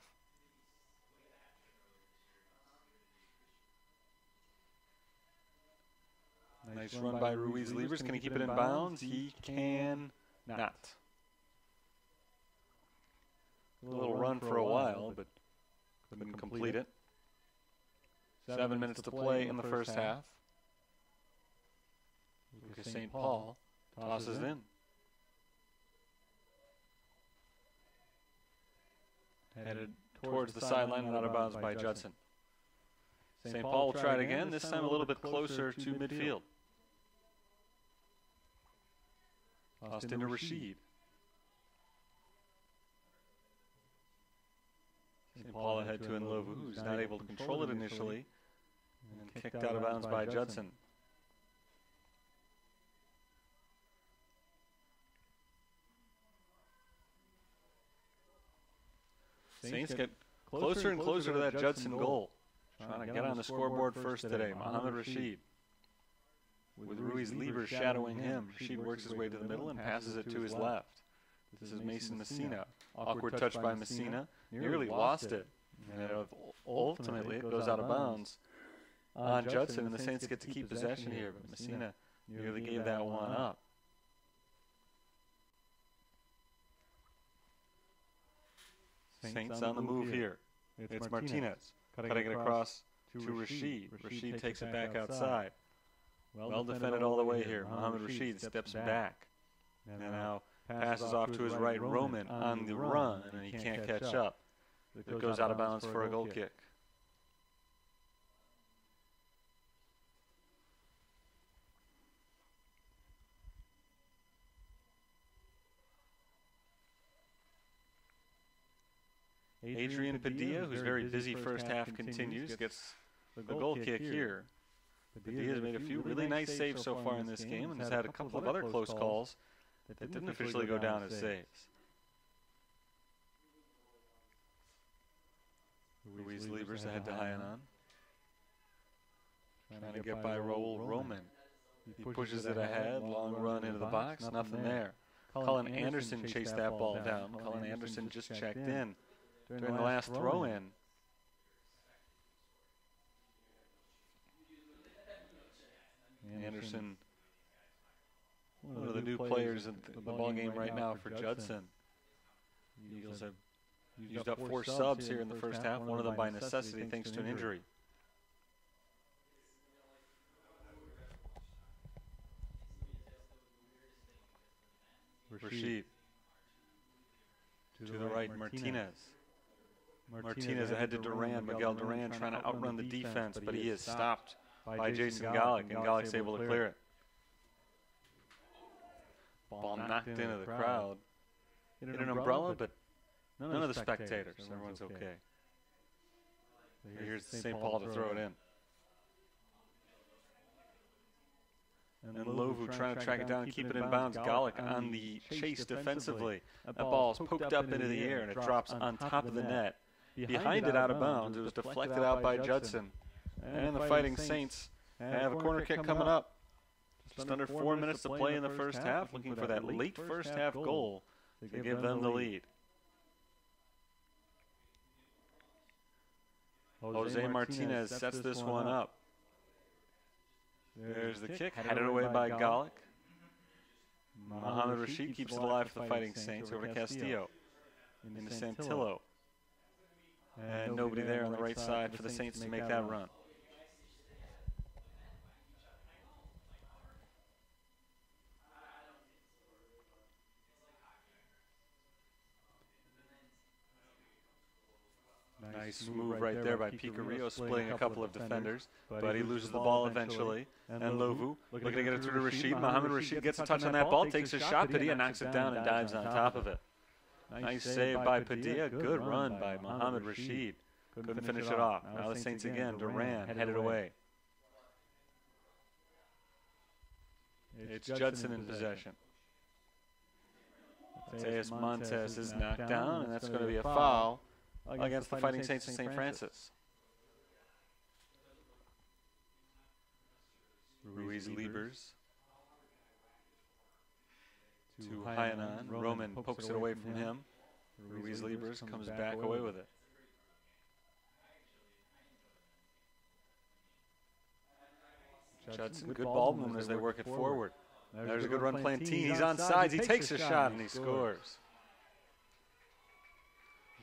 Nice run by Ruiz Liebers. Can he keep it in bounds? He can not. A little run for a while, but couldn't complete it. 7 minutes to play in the first half. Lucas St. Paul tosses it in. Headed towards the sideline and out of bounds by Judson. St. Paul will try it again, this time a little bit closer to midfield. Tossed into Rashid. St. Paul ahead to Nlovu, who's not able to control it initially, and kicked out of bounds by Judson. Saints get closer and closer to that Judson goal. Trying to get on the scoreboard first today. Mohamed Rashid. with Ruiz Lieber shadowing him. Rashid works his way to the middle and passes it to his left. This is Mason Messina. Awkward touch by Messina. Nearly lost it. And ultimately, it goes out of bounds on Judson, and the Saints get to keep possession here. But Messina nearly gave that one up. Saints on the move here. It's Martinez cutting it across to Rashid. Rashid takes it back outside. Well defended all the way here. Mohamed Rashid steps back. And now passes off to his right. Roman on the run, and he can't catch up. It goes out of bounds for a goal kick. Adrian Padilla, who's very busy first half, continues, gets the goal kick here. Padilla has made a few really nice saves so far in this game and has had a couple of other close calls that didn't officially go down as saves. Ruiz Lieber's ahead to Hyanon. Trying to get by Raul Roman. He pushes it ahead, long run into the box, nothing there. Cullen Anderson chased that ball down. Cullen Anderson just checked in during the last throw-in. Anderson, one of the new players in the ball game right now for Judson. The Eagles have used up 4 subs here in the first half, one of them by necessity thanks to an injury. Rashid to the right, Martinez. Martinez ahead to Duran. Miguel Duran trying to outrun the defense, but he is stopped by Jason Golick, and Golick's able to clear it. Ball knocked into the crowd. Hit an umbrella, but none of the spectators. Everyone's okay. Here's St. Paul to throw it in. And Lovu trying to track it down and keep it in bounds. Golick on the chase defensively. That ball is poked up into the air and it drops on top of the net. Behind it out of bounds, it was deflected out by Judson. And the Fighting Saints have a corner kick coming up. Just under 4 minutes to play in the first half, looking for that late first half goal to give them the lead. Jose Martinez sets this one up. There's the kick, headed away by Golick. Mohamed Rashid keeps it alive for the Fighting Saints over to Castillo. Into Santillo. And nobody there on the right side for the Saints to make that run. Nice move right there by Picarillo, splitting a couple of defenders, but he loses the ball eventually. And Lovu looking to get it through to Rashid. Mohamed Rashid gets a touch on that ball, takes a shot. Padilla knocks it down and dives on top of it. Nice save by Padilla. Good run by Mohamed Rashid. Couldn't finish it off. Now the Saints again. Duran headed away. It's Judson in possession. Mateus Montes is knocked down, and that's going to be a foul against the Fighting Saints of St. Francis. Ruiz Liebers to Hyanon. Roman pokes it away from him. Ruiz Liebers comes back away with it. Judson, good ball movement as they work it forward. There's a good run, Plantin. He's on sides. He takes a shot and he scores.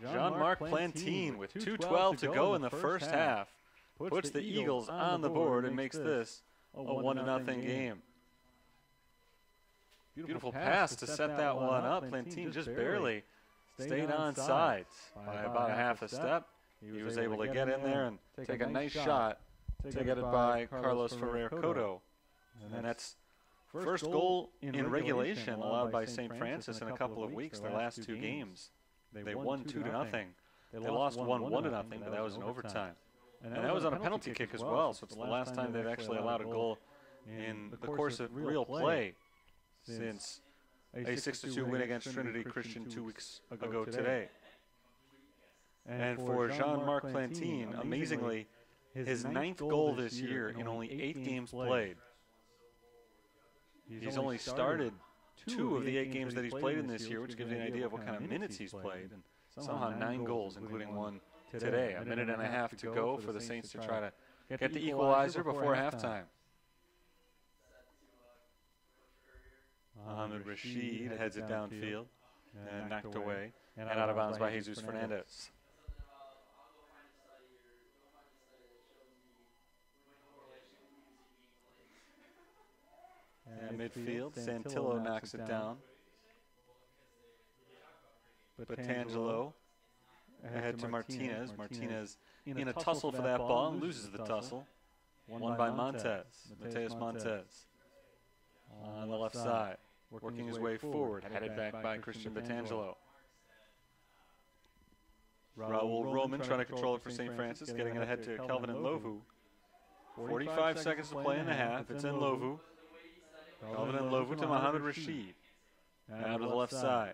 Jean-Marc Plantin with 2:12 to go in the first half puts the Eagles on the board and makes this a 1-0 game. Beautiful pass to set that one up. Plantin just barely stayed on sides by about a half a step. He was able to get in there and take a nice shot to get it by Carlos Ferrer Cotto. And that's first goal in regulation allowed by St. Francis in a couple of weeks, their last 2 games. They won 2-0. They lost 1-0, but that was in overtime. And that was on a penalty kick as well, so it's the last time they've actually allowed a goal in the course of real play since a 6-2 win against Trinity Christian 2 weeks ago today. And for Jean-Marc Plantin, amazingly, his 9th goal this year in only 8 games played. He's only started 2 of the 8 games that he's played in this year, which gives you an idea of what kind of minutes he's played. And somehow 9 goals, including one today. A minute and a half to go for the Saints to try to get the equalizer before halftime. Mohamed Rashid heads it downfield and knocked away and out of bounds by Jesus Fernandez. At midfield, Santillo knocks it down. But Tangelo ahead to Martinez. Martinez in a tussle for that ball and loses the tussle. Won by Montez, Mateus Montez. On the left side, working his way forward, headed back by Christian Batangelo. Raul Roman trying to control it for St. Francis, getting it ahead to Kelvin and Lovu. 45 seconds to play in the half. It's in Lovu. Kelvin and Lovu to Mohamed Rashid. Now to the left side.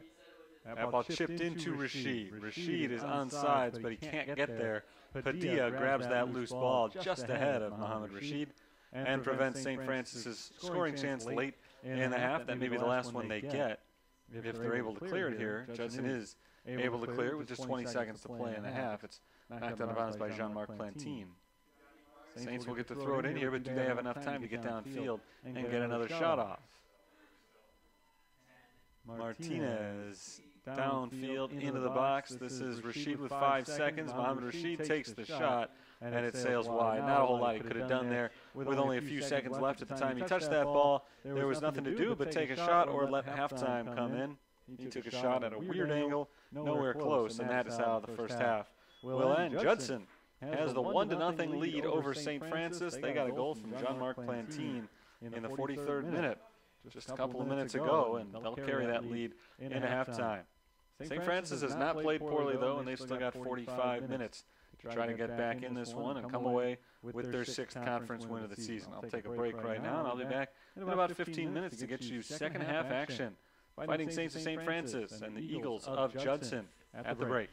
That ball chipped into Rashid. Rashid is on sides, but he can't get there. Padilla grabs that loose ball just ahead of Mohamed Rashid and prevents St. Francis's scoring chance late in the half. That may be the last one they get if they're able to clear it here. Judson is able to clear with just 20 seconds to play in the half. It's knocked out of bounds by Jean-Marc Plantine. Saints will get to throw it in here, but do they have enough time to get downfield and get another shot off? Martinez downfield into the box. This is Rashid with 5 seconds. Mohamed Rashid takes the shot, and it sails wide. Not a whole lot he could have done there with only a few seconds left at the time he touched that ball. There was nothing to do but take a shot or let halftime come in. He took a shot at a weird angle, nowhere close, and that is how the first half will end. Judson has the 1-0 lead over St. Francis. They got a goal from Jean-Marc Plantine in the 43rd minute, just a couple of minutes ago, and they'll carry that lead into halftime. St. Francis has not played poorly, though, and they've still got 45 minutes to try to get back in this one and come away with their 6th conference win of the season. I'll take a break right now, and I'll be back in about 15 minutes to get you second half action. Fighting Saints of St. Francis and the Eagles of Judson at the break.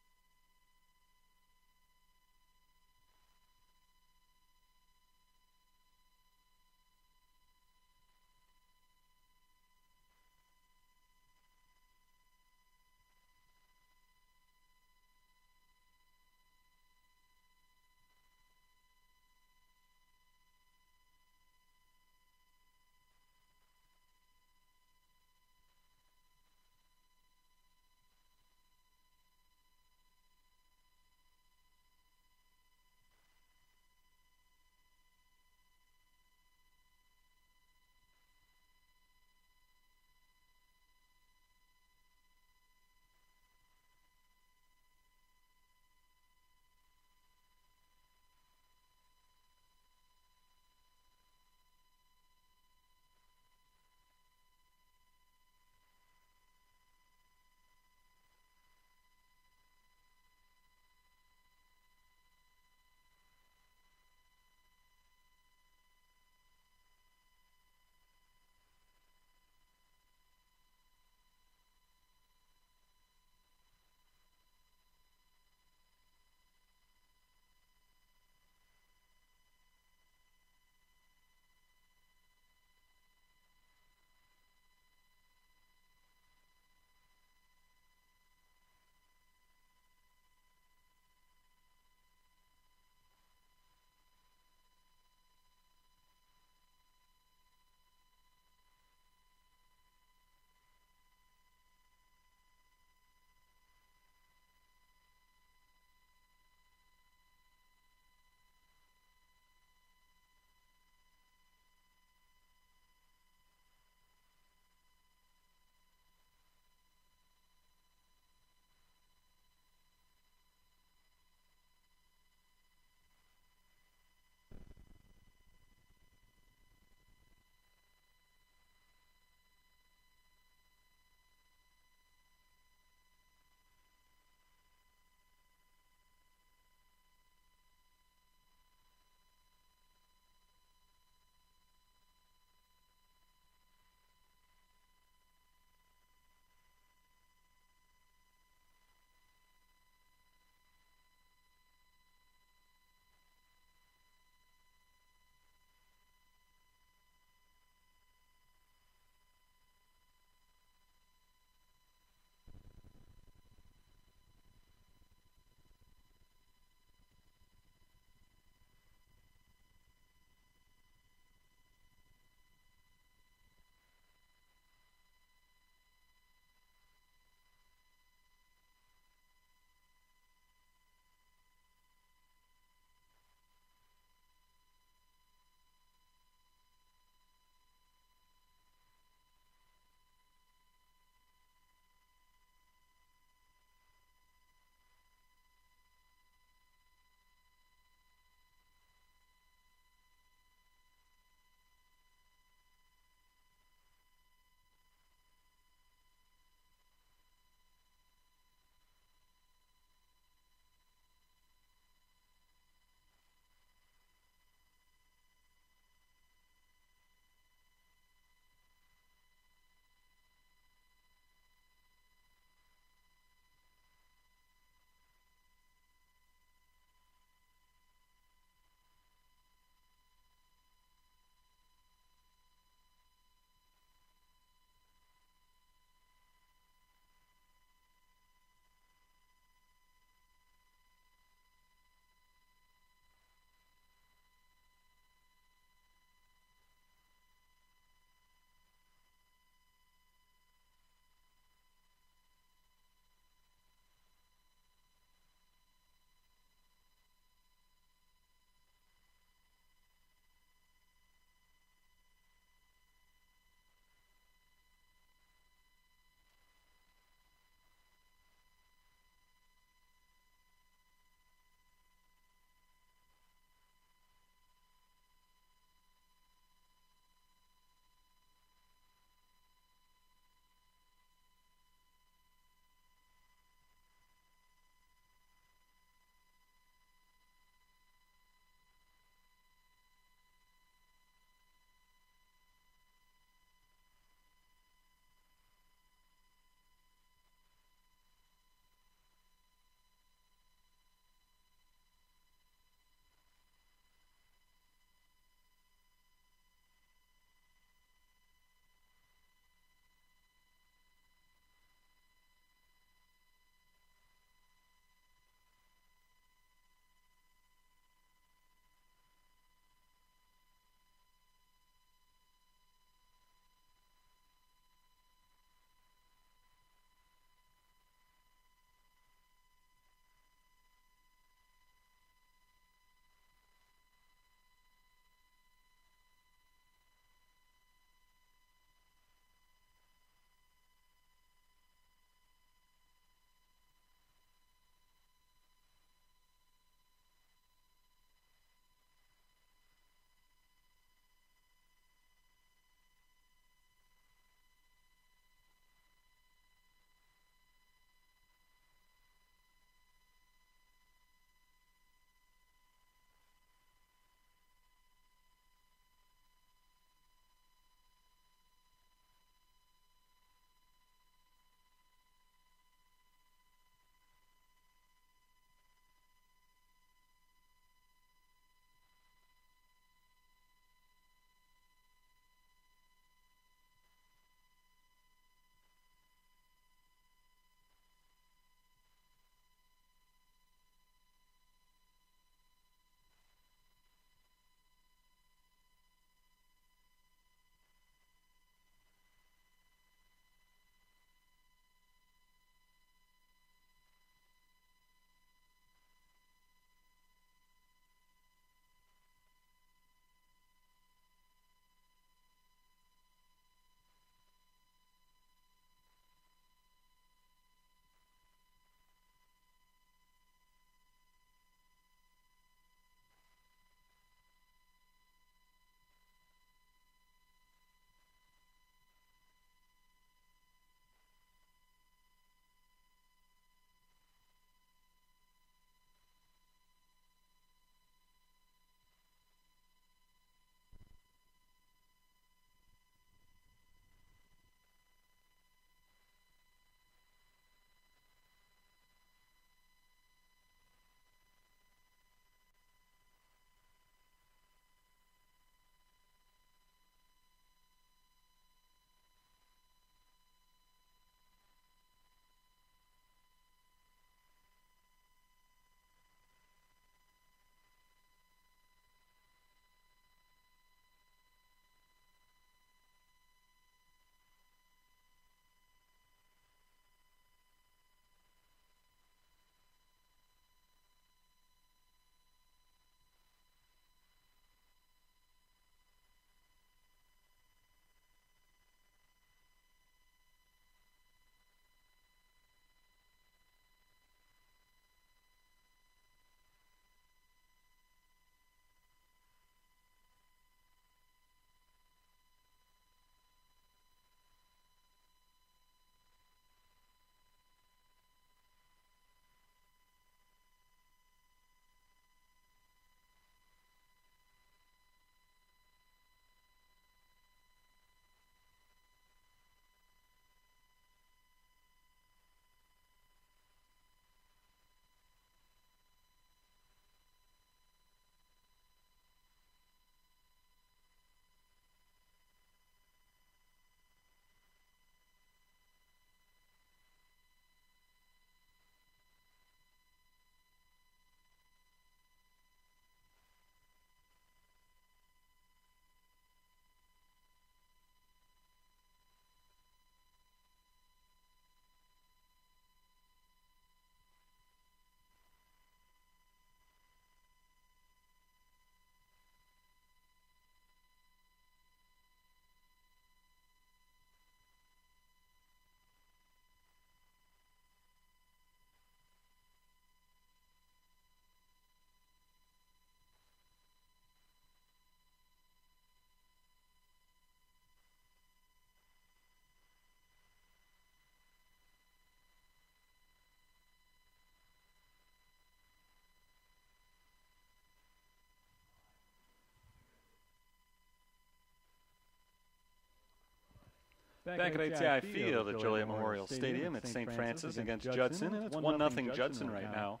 Back at ATI Field at Joliet Memorial Stadium, it's St. Francis against Judson, and it's 1-0 Judson right now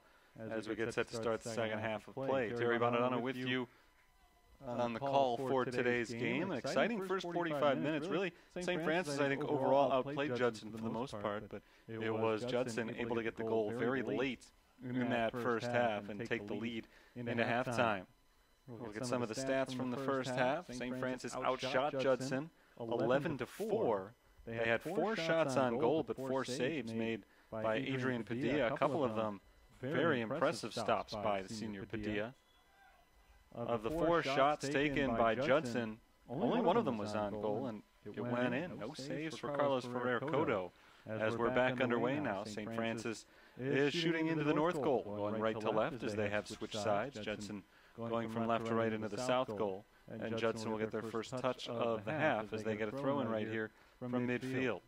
as we get set to start the second half of play. Terry Bonadonna with you on the call for today's game. An exciting first 45 minutes. Really, St. Francis, I think, overall outplayed Judson for the most part, but it was Judson able to get the goal very late in that first half and take the lead into halftime. We'll look at some of the stats from the first half. St. Francis outshot Judson 11-4. They had 4 shots on goal, but 4 saves made by Adrian Padilla. A couple of them very impressive stops by the senior Padilla. Of the 4 shots taken by Judson, only one of them was on goal, and it went in. No saves for Carlos Ferrer-Cotto. As we're back underway now, St. Francis is shooting into the north goal, going right to left as they have switched sides. Judson going from left to right into the south goal, and Judson will get their first touch of the half as they get a throw-in right here from midfield.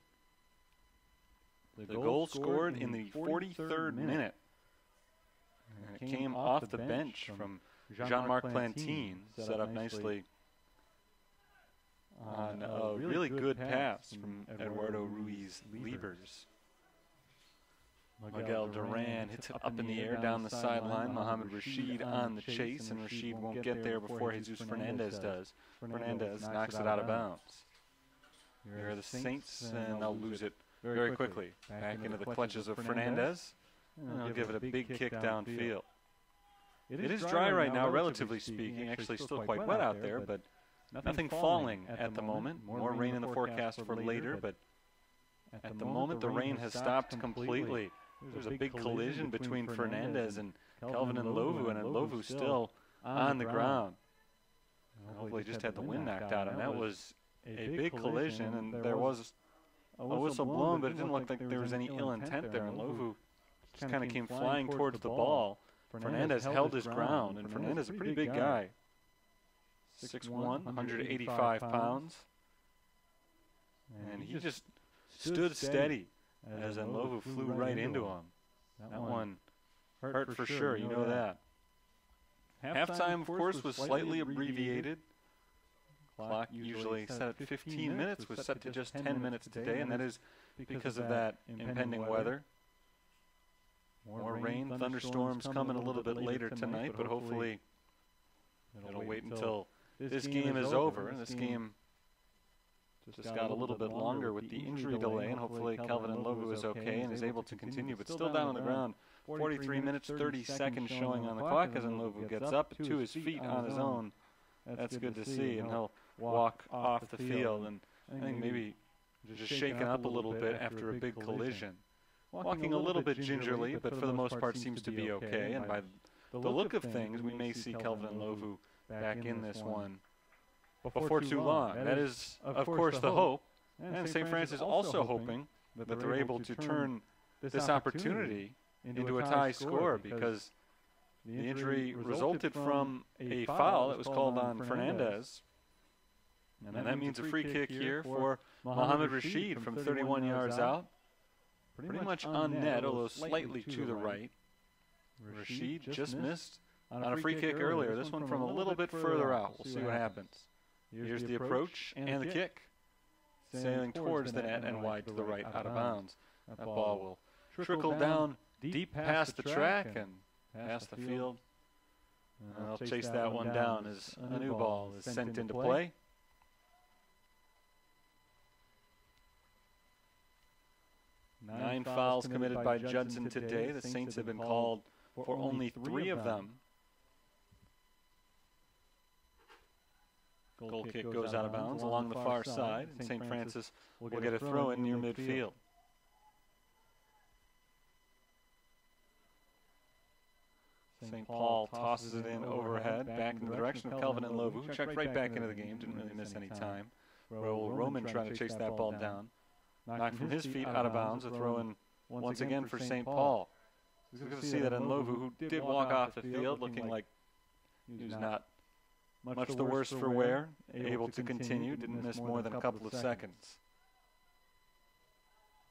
The goal scored in the 43rd minute, and it came off the bench from Jean-Marc Plantine, set up nicely on a really good pass from Eduardo Ruiz-Libers. Miguel Duran hits it up in the air down the sideline. Mohamed Rashid on the chase, and Rashid won't get there before Jesus Fernandez does. Fernandez knocks it out of bounds. Here are the Saints, and they'll lose it very quickly. Back into the clutches of Fernandez, and they'll give it a big kick downfield. It is dry right now, relatively speaking. Actually still quite wet out there, but nothing falling at the moment. More rain in the forecast for later, but at the moment the rain has stopped completely. There's a big collision between Fernandez and Kelvin and Lovu, and Lovu still on the ground. Hopefully just had the wind knocked out, and that was a big collision, and there was a whistle blown, but it didn't look like there was any ill intent there, and Lovu just kind of came flying towards the ball. Fernandez held his ground, and Fernandez is a pretty big guy. 6'1", 185 pounds. And he just stood steady as Lovu flew right into him. That one hurt for sure, you know that. Halftime, of course, was slightly abbreviated. Clock usually set at 15 minutes, was set to just 10 minutes today, and that is because of that impending weather. More rain, thunderstorms coming a little bit later tonight, but hopefully it'll wait until this game is over. And this game just got a little bit longer with the injury delay, and hopefully Kelvin and Lovu is okay and is able to continue, but still down on the ground. 43 minutes, 30 seconds showing on the clock as Lovu gets up to his feet on his own. That's good to see, and he'll walk off the field, and I think maybe just shaken up a little bit after a big collision. Walking a little bit gingerly, but for the most part seems to be okay, and by the look of things, we may see Kelvin and Lovu back in this one before too long. That is, of course, the hope, and St. Francis is also hoping that they're able to turn this opportunity into a tie score, because the injury resulted from a foul that was called on Fernandez, and that means a free kick here for Mohamed Rashid from 31 yards out. Pretty much on net, although slightly to the right. Rashid just missed on a free kick earlier. This one from a little bit further out. We'll see what happens. Here's the approach and the kick. Sailing towards the net and wide to the right, out of bounds. That ball will trickle down deep past the track and past the field. And they'll chase that one down as a new ball is sent into play. 9 fouls committed by Judson today. The Saints have been called for only 3 of them. Goal kick goes out of bounds along the far side, and St. Francis will get a throw in near midfield. St. Paul tosses it in overhead, back in the direction of Kelvin and Lovu, who checked right back into the game, didn't really miss any time. Raul Roman trying to chase that ball down. Knocked from his feet out of bounds, a throw-in once again for St. Paul. It's good to see that Lovu, who did walk off the field looking like he was not much the worse for wear, able to continue, didn't miss more than a couple of seconds.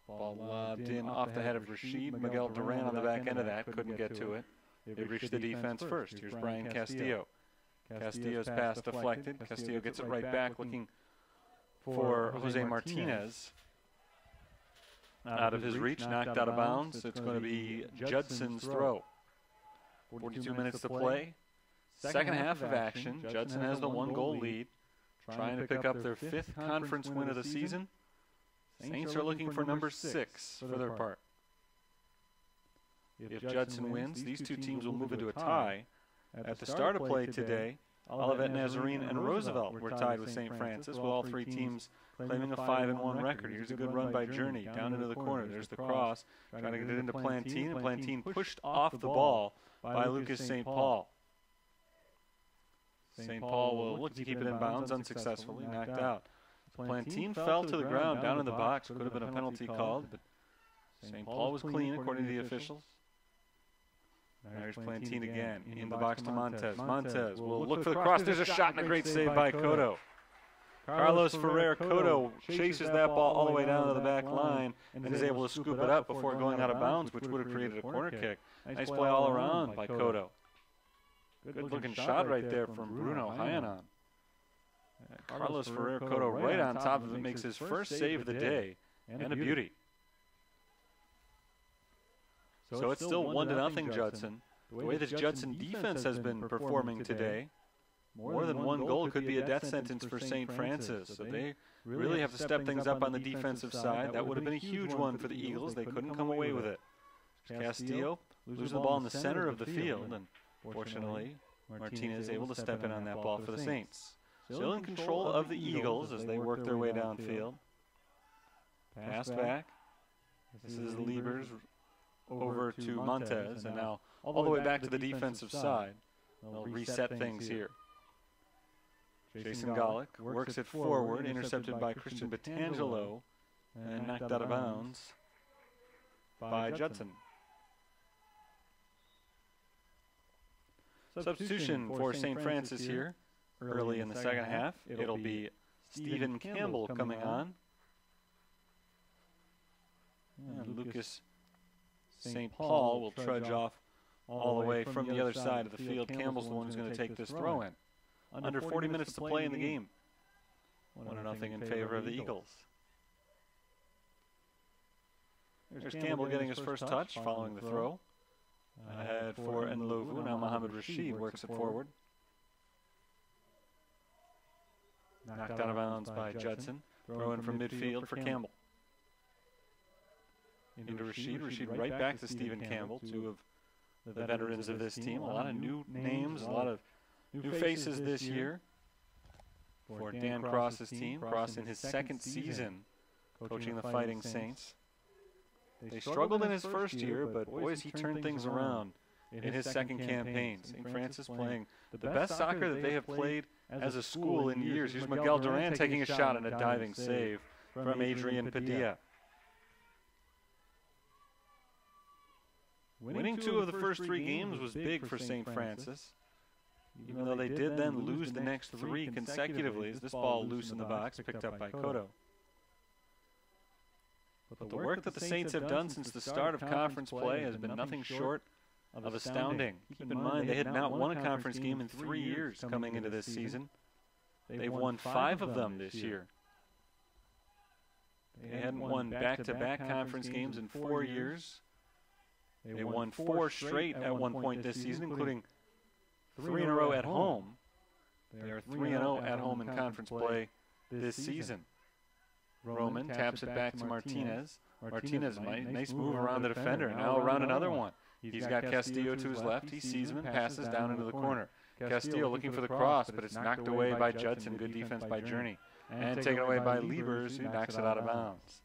Ball lobbed in off the head of Rashid. Miguel Duran on the back end of that, couldn't get to it. They reached the defense first. Here's Brian Castillo. Castillo's pass deflected. Castillo gets it right back, looking for Jose Martinez. Out of his reach, knocked out of bounds. It's going to be Judson's throw. 42 minutes to play. Second half of action. Judson has the 1-goal lead, trying to pick up their 5th conference win of the season. Saints are looking for number 6 for their part. If Judson wins, these two teams will move into a tie. At the start of play today, Olivet Nazarene and Roosevelt were tied with St. Francis, with all three teams claiming a 5-1 record. Here's a good run by Journey, down into the corner. There's the cross, trying to get it into Plantine, and Plantine pushed off the ball by Lucas St. Paul. St. Paul will look to keep it in bounds unsuccessfully, knocked out. Plantine fell to the ground down in the box. Could have been a penalty called, but St. Paul was clean according to the officials. There's Plantine again, in the box to Montez. Montez will look for the cross. There's a shot and a great save by Cotto. Carlos Ferrer Cotto chases that ball all the way down to the back line and is able to scoop it up before going out of bounds, which would have created a corner kick. Nice play all around by Cotto. Good-looking shot right there from Bruno Hyanon. Carlos Ferrer Cotto right on top of it makes his first save of the day, and a beauty. So it's still 1-0 Judson. The way this Judson defense has been performing today, more than one goal could be a death sentence for St. Francis. So they really have to step things up on the defensive side. That would have been a huge one for the Eagles. They couldn't come away with it. Castillo losing the ball in the center of the field, and fortunately, Martinez able to step in on that ball for the Saints. Still in control of the Eagles as they work their way downfield. Pass back. This is Liebers over to Montez, and now all the way back to the defensive side. They'll reset things here. Jason Golick works it forward, intercepted by Christian Batangelo, and knocked out of bounds by Judson. Substitution for St. Francis here early in the second half. It'll be Stephen Campbell coming on. And Lucas St. Paul will trudge off all the way from the other side of the field. Campbell's the one who's going to take this throw in. Under 40 minutes to play in the game. 1-0 in favor of the Eagles. There's Campbell getting his first touch following the throw. Ahead for Nlovu. Now Mohamed Rashid works it forward. Knocked out of bounds by Judson. Throw in from midfield for Campbell. Into Rashid. Rashid right back to Stephen Campbell, two of the veterans of this team. A lot of new names, a lot of new faces this year for Dan Cross's team. Cross in his second season coaching the Fighting Saints. They struggled in his first year, but boys, he turned things around in his second campaign. St. Francis playing the best soccer that they have played as a school in years. Here's Miguel Duran taking a shot and a diving save from Adrian Padilla. Winning 2 of the first 3 games was big for St. Francis, even though they did then lose the next 3 consecutively as this ball loose in the box, picked up by Cotto. But the work that the Saints have done since the start of conference play has been nothing short of astounding. Keep in mind, they had not won a conference game in 3 years coming into this season. They've won 5 of them this year. They hadn't won back-to-back conference games in 4 years. They won 4 straight at one point this season, including 3 in a row at home. They are 3-0 at home in conference play this season. Roman taps it back to Martinez. Martinez, nice move around the defender, now around another one. He's got Castillo to his left. He sees him and passes down into the corner. Castillo looking for the cross, but it's knocked away by Judson. Good defense by Journey. And taken away by Liebers, who knocks it out of bounds.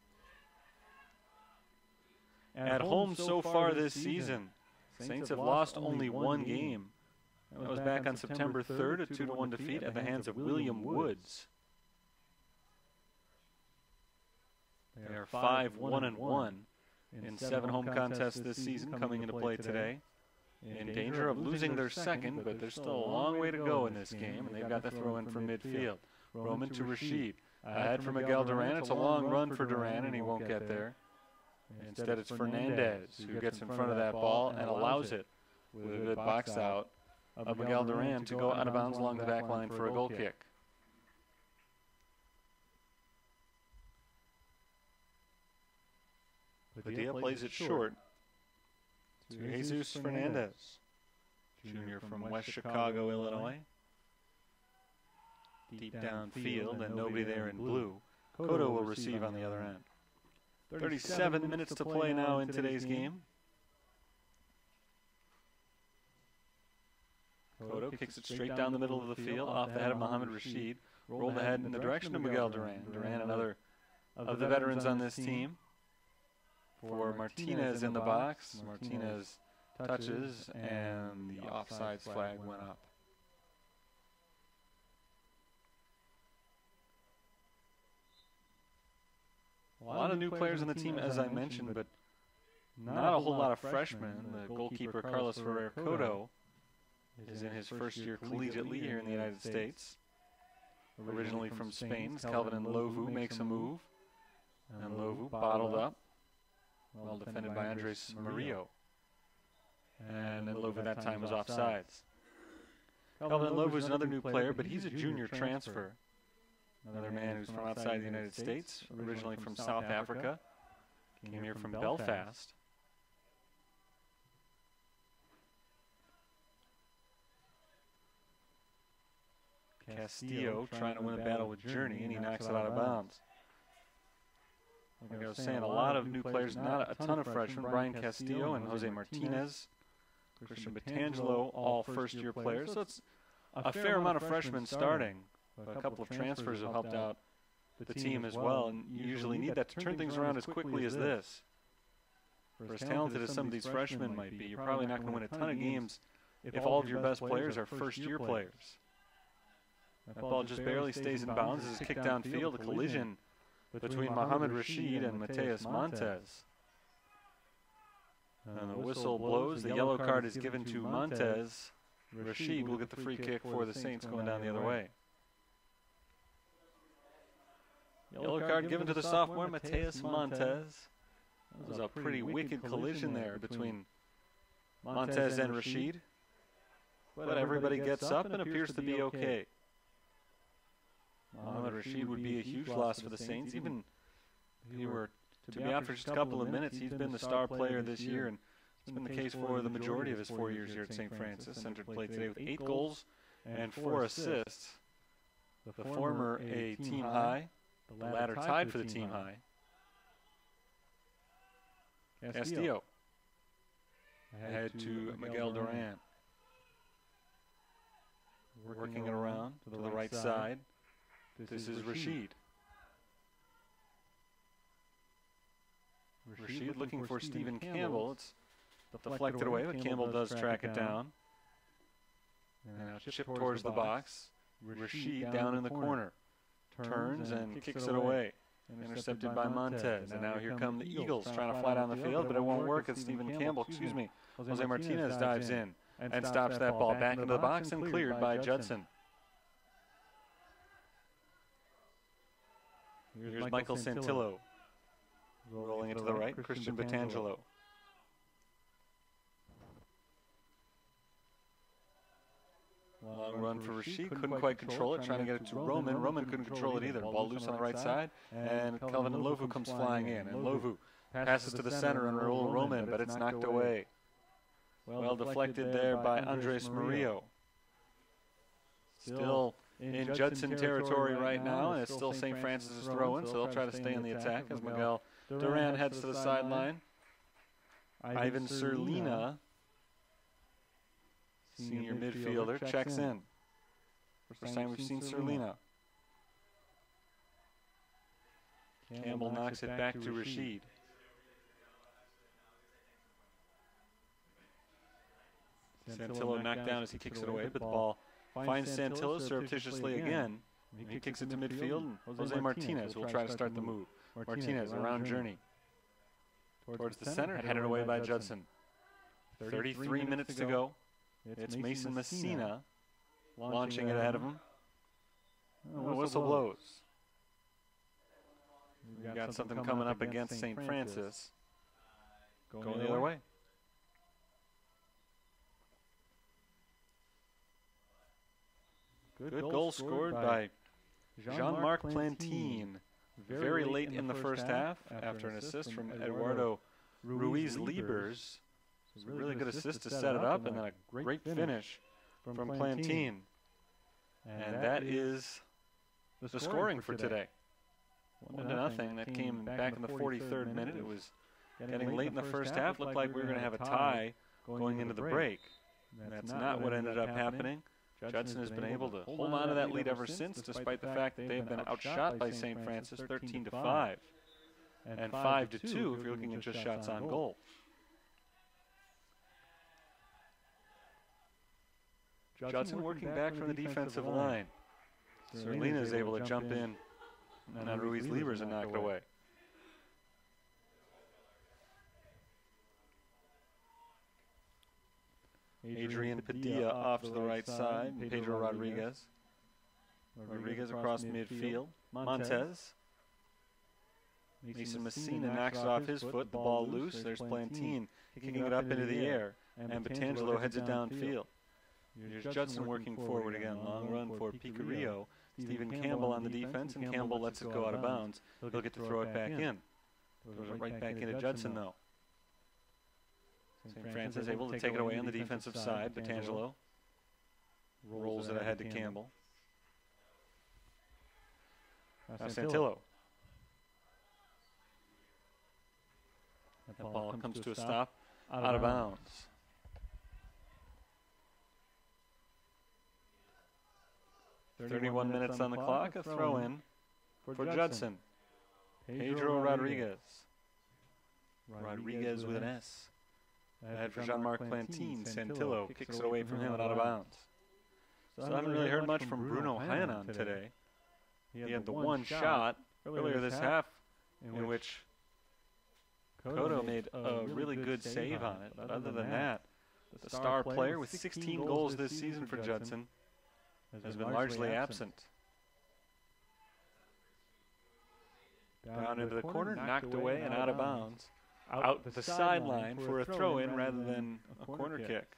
At home so far this season, Saints have lost only 1 game. That was back on September 3rd, a 2-1 defeat at the hands of William Woods. They are 5-1-1 in 7 home contests this season coming into play today. In danger of losing their second, but there's still a long way to go in this game, and they've got the throw in from midfield. Roman to Rashid. Ahead for Miguel Duran. It's a long run for Duran, and he won't get there. Instead, it's Fernandez who gets in front of that ball and allows it with a good box out of Miguel Duran to go out of bounds along the back line for a goal kick. Padilla plays it short to Jesus Fernandez, junior from West Chicago, Illinois. Deep downfield and nobody there in blue. Cotto will receive on the other end. 37 minutes to play now in today's game. Cotto kicks it straight down the middle of the field, off the head of Muhammad Rashid. Rolled ahead in the direction of Miguel Duran. Duran, another of the veterans on this team. For Martinez in the box. Martinez touches, and the offsides flag went up. A lot of new players on the team, as I mentioned, but not a whole lot of freshmen. The goalkeeper, Carlos Ferrer Cotto, is in his first year collegiately here in the United States. Originally from Spain, Kelvin Lovu makes a move. And Lovu bottled up. Well defended by Andres Murillo. And then Lovu that time was offsides. Kelvin Lovu is another new player, but he's a junior transfer. Another man who's from outside the United States, originally from South Africa. Came here from Belfast. Castillo trying to win a battle with Journey, and he knocks it out of bounds. Like I was saying, a lot of new players, not a ton of freshmen. Brian Castillo and Jose Martinez. Christian Batangelo, all first-year players. So it's a fair amount of freshmen starting. A couple of transfers have helped out the team as well, and you usually need that to turn things around as quickly as this. For as talented as some of these freshmen might be, you're probably not going to win a ton of games if all of your best players are first-year players. That ball just barely stays in bounds as it's kicked downfield, a collision between Muhammad Rashid and Mateus Montez. And the whistle blows. The yellow card is given to Montez. Rashid will get the free kick for the Saints going down the other way. Yellow card given to the sophomore, Mateus Montez. That was a pretty wicked collision there between Montez and Rashid. But everybody gets up and appears to be okay. Muhammad Rashid would be a huge loss for the Saints. Even if he were to be out for just a couple of minutes, he's been the star player this year, and it's been the case for the majority of his 4 years here at St. Francis. Entered play today with 8 goals and 4 assists. The former a team high, the latter tied for the team high. Castillo ahead to Miguel Duran. Working it around to the right side. This is Rashid. Rashid looking for Stephen Campbell. It's deflected away, but Campbell does track it down. And now chip towards the box. Rashid down in the corner. Turns and kicks it away. Intercepted by Montez. And now here come the Eagles trying to fly down the field, but it won't work as Stephen Campbell, Jose Martinez dives in and stops that ball back into the box and cleared by Judson. Here's Michael Santillo. Rolling it to the right, Christian Batangelo. Long run for Rashid, couldn't quite control it, trying to get it to Roman. Roman couldn't control it either. Ball loose on the right side, and Kelvin Lovu comes flying in. And Lovu passes to the center and Raul Roman, but it's knocked away. Well deflected there by Andres Murillo. Still in Judson territory right now, and it's still St. Francis' throw-in, so they'll try to stay in the attack as Miguel Duran heads to the sideline. Ivan Serlina, senior midfielder, checks in. First time we've seen Serlina. Campbell knocks it back to Rashid. Santillo knocked down as he kicks it away, but the ball finds Santillo surreptitiously again. He kicks it to midfield, and Jose Martinez will try to start the move. Martinez around Journey. Towards the center, headed away by Judson. 33 minutes to go. It's Mason Messina launching it ahead of him. The whistle blows. We've got something coming up against St. Francis. Going the other way. Good goal scored by Jean-Marc Plantine very late in the first half after an assist from Eduardo Ruiz Liebers. Some really good assist to set it up, and then a great finish from Plantin. And that is the scoring for today. 1-0. That came back in the 43rd minute. It was getting late in the first half. Looked like we were going to have a tie going into the break. That's not what ended up happening. Judson has been able to hold on to that lead ever since, despite the fact that they've been outshot by St. Francis 13-5 and 5-2 if you're looking at just shots on goal. Judson working back from the defensive line. Serlina is able to jump in, and then Ruiz Liebers and knock it away. Adrian Padilla off to the right side. Pedro Rodriguez. Rodriguez across midfield. Montez. Mason Messina knocks it off his foot. The ball loose. There's Plantin kicking it up into the air. And Batangelo heads it downfield. Here's Judson working forward again. Long run for Picarillo. Stephen Campbell on the defense, and Campbell lets it go out of bounds. He'll get to throw it back in. Throws it right back into Judson, though. St. Francis able to take it away on the defensive side. Batangelo rolls it ahead to Campbell. Now Santillo. That ball comes to a stop out of bounds. "31 minutes on the clock, a throw-in for Judson. Pedro Rodriguez. Rodriguez with an S. Ahead for Jean-Marc Plantin. Santillo kicks it away from him and out of bounds. So I haven't really heard much from Bruno Hanan today. He had the one shot earlier this half in which Cotto made a really good save on it. But other than that, the star player with 16 goals this season for Judson has been largely absent. Down into the corner, knocked away and out of bounds. Out the sideline for a throw-in rather than a corner kick.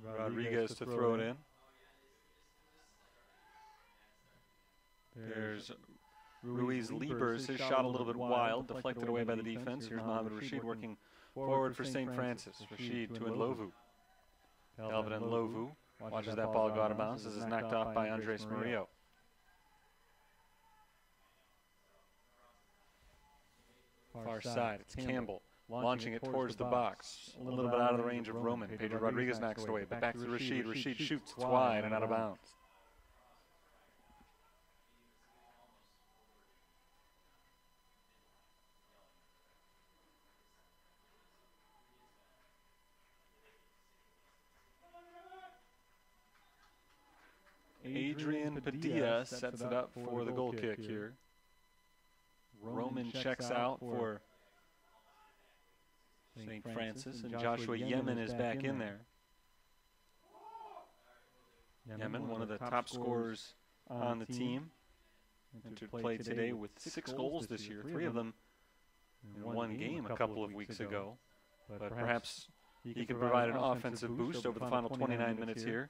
Rodriguez to throw it in. There's Ruiz Liebers. His shot a little bit wild, deflected away by the defense. Here's Mohamed Rashid working forward for St. Francis. Rashid to Ndlovu. Delvin Ndlovu watches that ball go out of bounds. This is knocked off by Andres Murillo. Far side, it's Campbell launching it towards the box. A little bit out of the range of Roman. Pedro Rodriguez knocks it away, but back to Rashid. Rashid shoots, it's wide and out of bounds. Adrian Padilla sets it up for the goal kick here. Roman checks out for St. Francis, and Joshua Yemen is back in there. Yemen, one of the top scorers on the team, entered play today with 6 goals this year, 3 of them in one game a couple of weeks ago. But perhaps he can provide an offensive boost over the final 29 minutes here.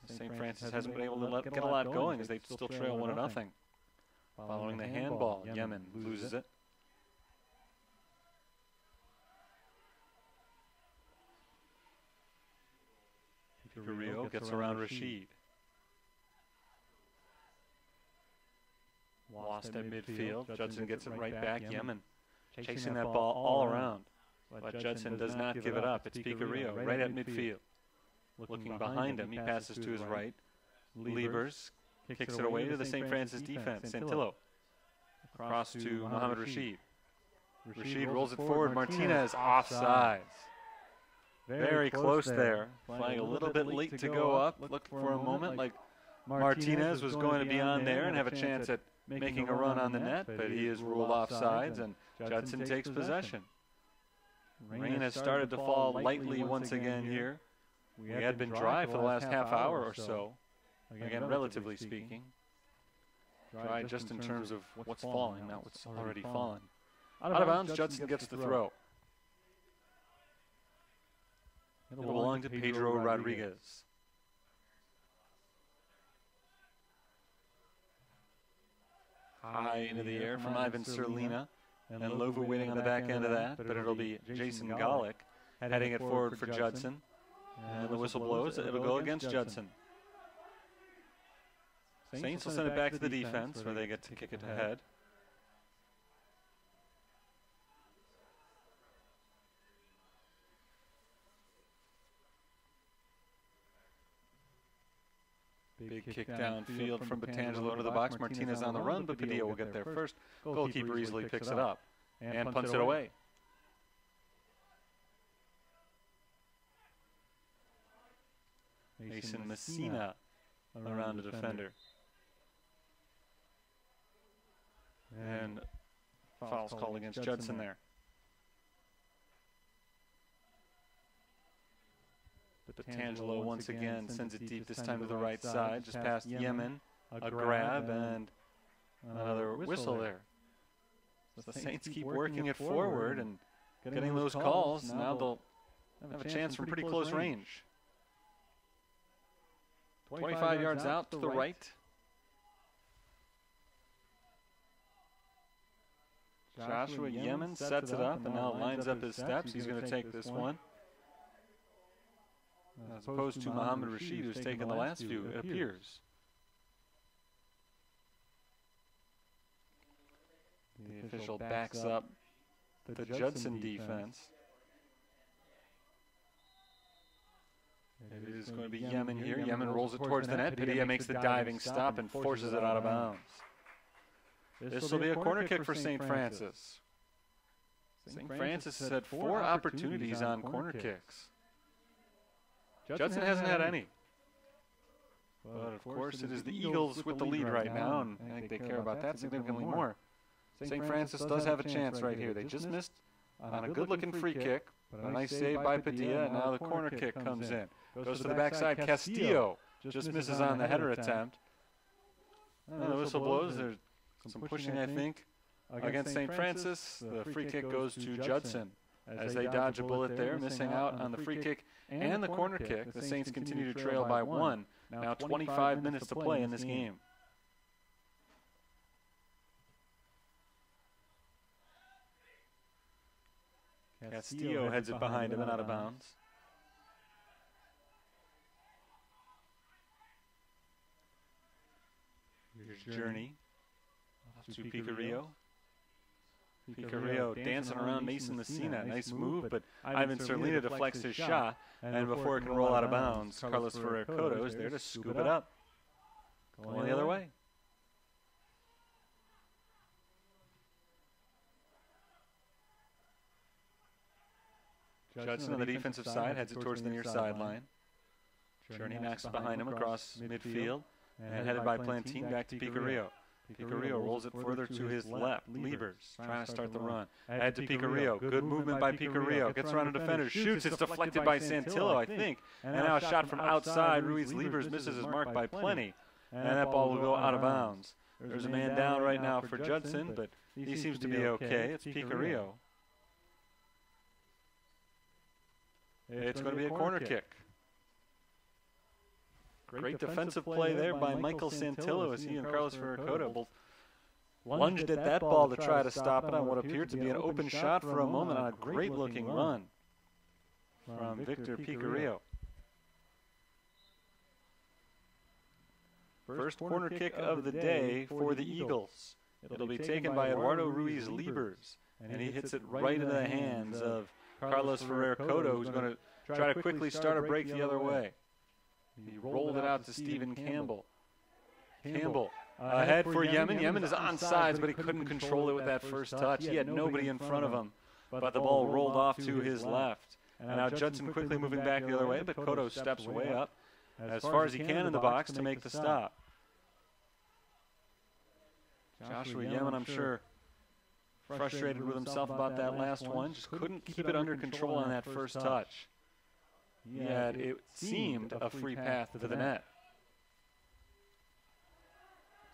St. Francis hasn't been able to get a lot going as they still trail 1-0. Following the handball, Yemen loses it. Carrillo gets around Rashid. Lost at midfield. Judson gets it right back. Yemen chasing that ball all around. But Judson does not give it up. It's Picarillo right at midfield. Looking behind him, he passes to his right. Liebers kicks it away to the St. Francis defense. Santillo across to Mohamed Rashid. Rashid rolls it forward. Martinez offsides. Very close there. Flying a little bit late to go up. Looked for a moment like Martinez was going to be on there and have a chance at making a run on the net, but he is ruled offsides, and Judson takes possession. Rain has started to fall lightly once again here. We had been dry for the last half hour or so, again, relatively speaking. Dry just in terms of what's falling, not what's already fallen. Out of bounds, Judson gets the throw. It'll falling to Pedro Rodriguez. High into the air from Ivan Serlina. And Lova waiting on the back end of that, but it'll be Jason Golick heading it forward for Judson. And the whistle blows. It'll go against Judson. Saints will send it back to the defense where they get to kick it ahead. Big kick downfield from Batangelo to the box. Martinez on the run, but Padilla will get there first. Goalkeeper easily picks it up and punts it away. Mason Messina around the defender. And foul's called against Judson there. Batangelo once again sends it deep, this time to the right side, just past Yemen. A grab and another whistle there. So the Saints keep working it forward and getting those calls. Now they'll have a chance from pretty close range. 25 yards out to the right. Joshua Yemen sets it up and now lines up his steps. He's going to take this one. As opposed to Muhammad Rashid, who's taken the last few, it appears. The official backs up the Judson defense. It is going to be Yemen here. Yemen rolls it towards the net. Padilla makes the diving stop and forces it out of bounds. This will be a corner kick for St. Francis. St. Francis has had 4 opportunities on corner kicks. Judson hasn't had any. But of course it is the Eagles with the lead right now, and I think they care about that significantly more. St. Francis does have a chance right here. They just missed on a good-looking free kick, but a nice save by Padilla, and now the corner kick comes in. Goes to the backside. Castillo just misses on the header attempt. And the whistle blows. There's some pushing, I think, against St. Francis. The free kick goes to Judson as they dodge a bullet there, missing out on the free kick and the corner kick. The Saints continue to trail by 1. Now 25 minutes to play in this game. Castillo heads it behind him and out of bounds. Here's Journey to Picarillo. Picarillo dancing around Mason Messina. Nice move, but Ivan Serlina deflects his shot, and before it can roll out of bounds, Carlos Ferrer-Cotto is there to scoop it up. Going the other way. Judson on the defensive side heads it towards the near sideline. Journey knocks it behind him across midfield and headed by Plantin back to Picarillo. Picarillo rolls it further to his left. Liebers trying to start the run. Ahead to Picarillo. Good movement by Picarillo. Gets around a defender. Shoots. It's deflected by Santillo, I think. And now a shot from outside. Ruiz Liebers misses his mark by plenty. And that ball will go out of bounds. There's a man down right now for Judson, but he seems to be okay. It's Picarillo. It's going to be a corner kick. Great defensive play there by Michael Santillo as he and Carlos Ferrer-Cotto both lunged at that ball to try to stop it on what appeared to be an open shot for a moment on a great-looking run from Victor Picarillo. First corner kick of the day for the Eagles. It'll be taken by Eduardo Ruiz Liebers, and he hits it right into the hands of Carlos Ferrer-Cotto, who's going to try to quickly start a break the other way. He rolled it out to Stephen Campbell. Campbell ahead for Yemen. Yemen is onside, but he couldn't control it with that first touch. He had nobody in front of him, but the ball rolled off to his left. And now Judson quickly moving back the other way, but Cotto steps way up as far as he can in the box to make the stop. Joshua Yemen, I'm sure, frustrated with himself about that last one. Just couldn't keep it under control on that first touch. Yet it seemed a free path to the net.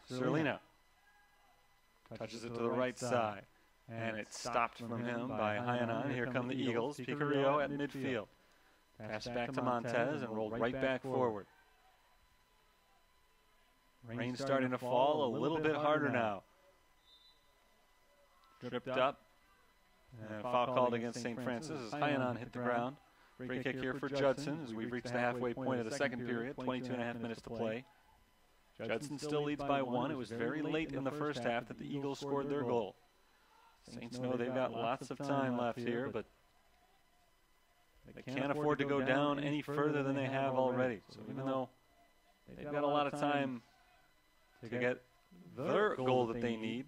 Serlina touches it to the right side, and it's stopped from him by Hyanan. Here come the Eagles. Picarillo at midfield. Pass back to Montez and rolled right back forward. Rain starting to fall a little bit harder now. Tripped up. And a foul called against St. Francis as Hyanon hit the ground. Free kick here for Judson as we've reached the halfway point of the second period. 22.5 minutes to play. Judson still leads by 1. It was very late in the first half that the Eagles scored their goal. Saints know they've got lots of time left here, but they can't afford to go down any further than they have already. So even though they've got a lot of time to get their goal that they need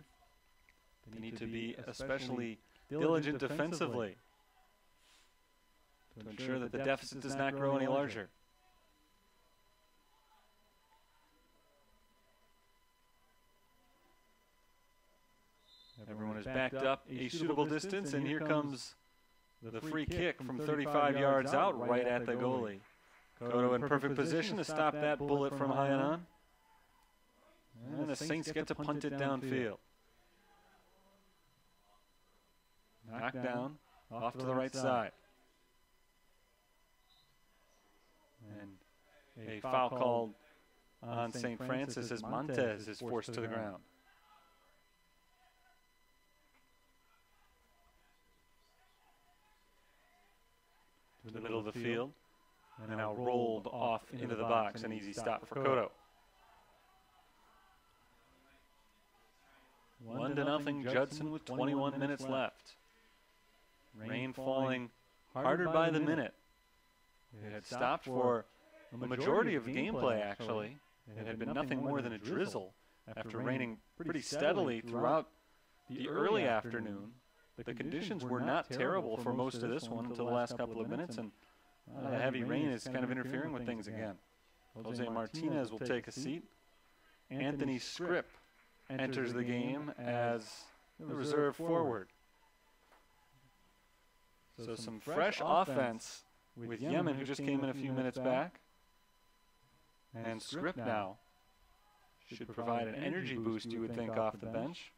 to be especially diligent defensively to ensure that the deficit does not grow any larger. Everyone is backed up a suitable distance, and here comes the free kick from 35 yards out right at the goalie. Cotto in perfect position to stop that bullet from Hyanon. And the Saints get to punt it downfield. Knocked down, off to the right side. And a foul called on St. Francis as Montez is forced to the ground. To the middle of the field, and now rolled off into the box. An easy stop for Cotto. 1-0 Judson with 21 minutes left. Rain falling harder by the minute. It had stopped for the majority of the gameplay, actually. It had been nothing more than a drizzle after raining pretty steadily throughout the early afternoon. The conditions were not terrible for most of this one until the last couple of minutes, and the heavy rain is kind of interfering with things again. Jose Martinez will take a seat. Anthony Scripp enters the game as the reserve forward. So some fresh offense with Yemen, who just came in a few minutes back. And Scripp now should provide an energy boost, you would think, off the bench.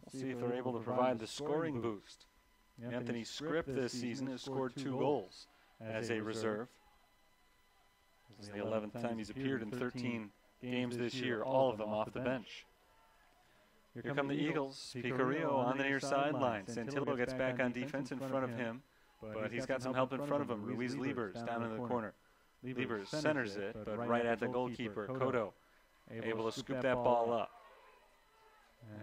We'll see if they're able to provide the scoring boost. Anthony Scripp this season has scored 2 goals as a reserve. This is the 11th time he's appeared in 13 games this year, all of them off the bench. Here come the Eagles. Picarillo on the near sideline. Santillo gets back on defense in front of him, but he's got some help in front of him. Ruiz Liebers down in the corner. Liebers centers it, but right at the goalkeeper, Cotto, able to scoop that ball up.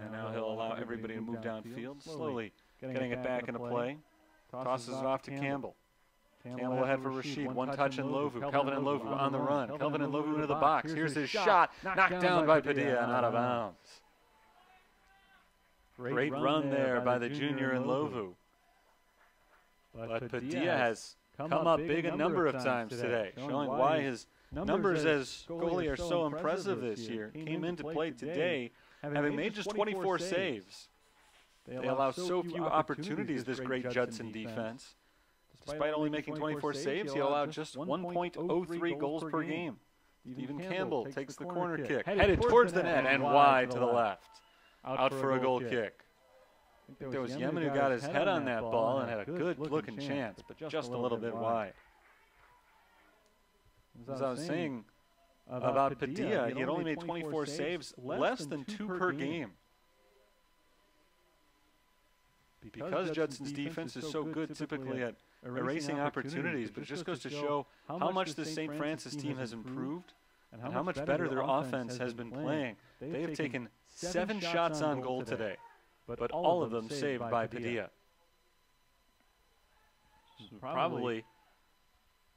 And now he'll allow everybody to move downfield, slowly getting it back into play. Tosses it off to Campbell. Campbell ahead for Rashid. One touch in Lovu. Kelvin and Lovu on the run. Kelvin and Lovu into the box. Here's his shot. Knocked down by Padilla and out of bounds. Great run there by the junior in Lovu. But Padilla has come up big a number of times today, showing why his numbers as goalie are so impressive this year. Came into play today having made just 24 saves. They allow so few opportunities, this great Judson defense. Despite only making 24 saves, he allowed just 1.03 goals per game. Stephen Campbell takes the corner kick, headed towards the net and wide to the left. Out for a goal kick. I think there was Yemen who got his head on that ball and had a good-looking chance, but just a little bit wide. As I was saying about Padilla, he had only made 24 saves, less than 2 per game. Because Judson's defense is so good typically at erasing opportunities, but it just goes to show how much this St. Francis team has improved and how much better their offense has been playing. They have taken 7 shots on goal today, but all of them saved by Padilla. Probably,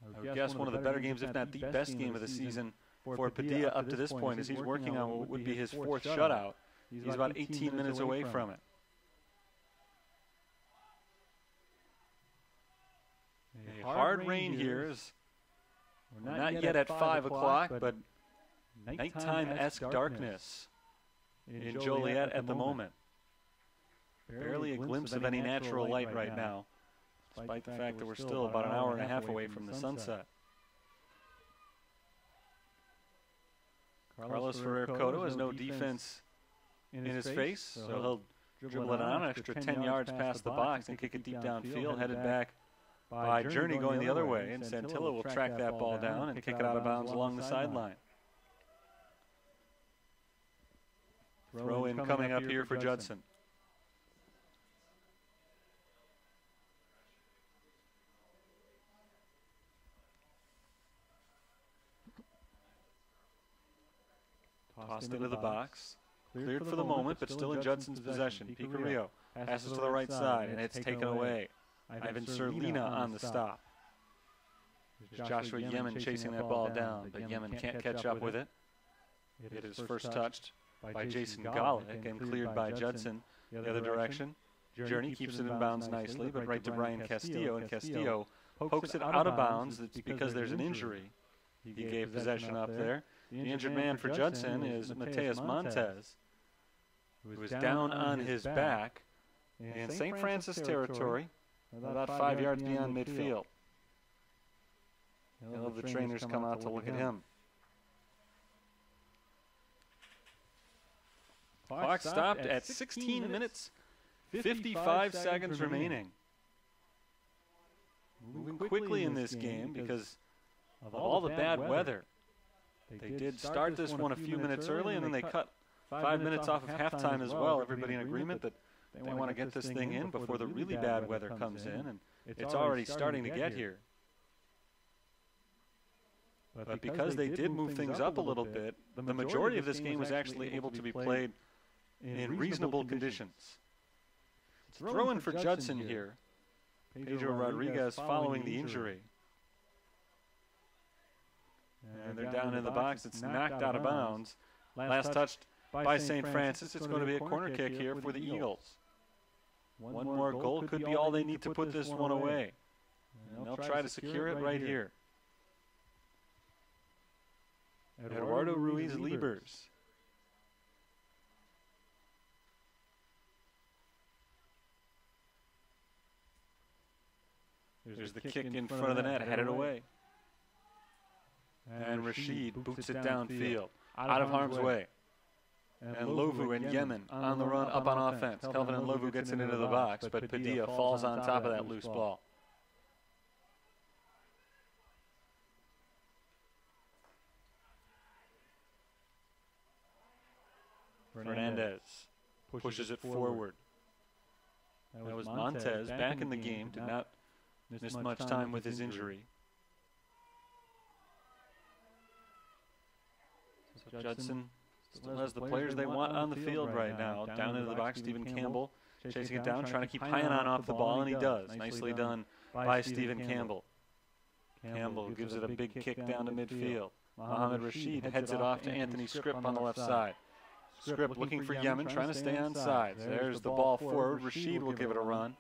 I would guess, one of the better games, if not the best game of the season for Padilla up to this point, as he's working on what would be his 4th shutout. He's about 18 minutes away from it. A hard rain here is not yet at 5 o'clock, but nighttime-esque darkness in Joliet at the moment. Barely a glimpse of any natural light right now, despite the fact that we're still about an hour and a half away from the sunset. Carlos Ferrer-Cotto has no defense in his face, so he'll dribble it on an extra 10 yards past the box and kick it deep downfield, headed back by Journey going the other way, and Santilla will track that ball down and kick it out of bounds along the sideline. Throw in coming up here for Judson. Tossed into the box. Cleared for the moment, but still in Judson's possession. Picarillo passes to the right side, and it's taken away. Ivan Serlina on the stop. Joshua Yemen chasing that ball down, but Yemen can't catch up with it. It is first touched by Jason Golick and cleared by Judson the other direction. Journey keeps it in bounds nicely, but right to Brian Castillo, and Castillo pokes it out of bounds. It's because there's an injury. He gave possession up there. The injured man for Judson is Mateus Montez, who is down on his back in St. Francis territory, about 5 yards beyond midfield. All of the trainers come out to look at him. Clock stopped at 16 minutes, 55 seconds remaining. Moving quickly in this game because of all the bad weather. They did start this one a few minutes early, and then they cut 5 minutes off of halftime as well. Everybody in agreement that they want to get this thing in before the really bad weather comes in, and it's already starting to get here. But because they did move things up a little bit, the majority of this game was actually able to be played in reasonable conditions. Throw in for Judson here. Pedro Rodriguez following the injury. And they're down in the box. It's knocked out of bounds. Last touched by St. Francis. It's going to be a corner kick here for the Eagles. One more goal could be all they need to put this one away. And they'll try to secure it right here. Eduardo Ruiz Libers. There's the kick in front of the net, headed away. And Rashid boots it downfield, out of harm's way. And Lovu and Yemen on the run, up on offense. Kelvin and Lovu gets it into the box, but Padilla falls on top of that loose ball. Fernandez pushes it forward. That was Montez back in the game, did not miss much time with his injury. So Judson still has the players they want on the field right now. Down into the box, Stephen Campbell chasing it down, trying to keep Hyanon off the ball, and he does. Nicely done by Stephen Campbell. Campbell gives it a big kick down to midfield. Mohamed Rashid heads it off to Anthony Scripp on the left side. Scripp looking for Yemen, trying to stay on sides. There's the ball forward. Rashid will give it a run.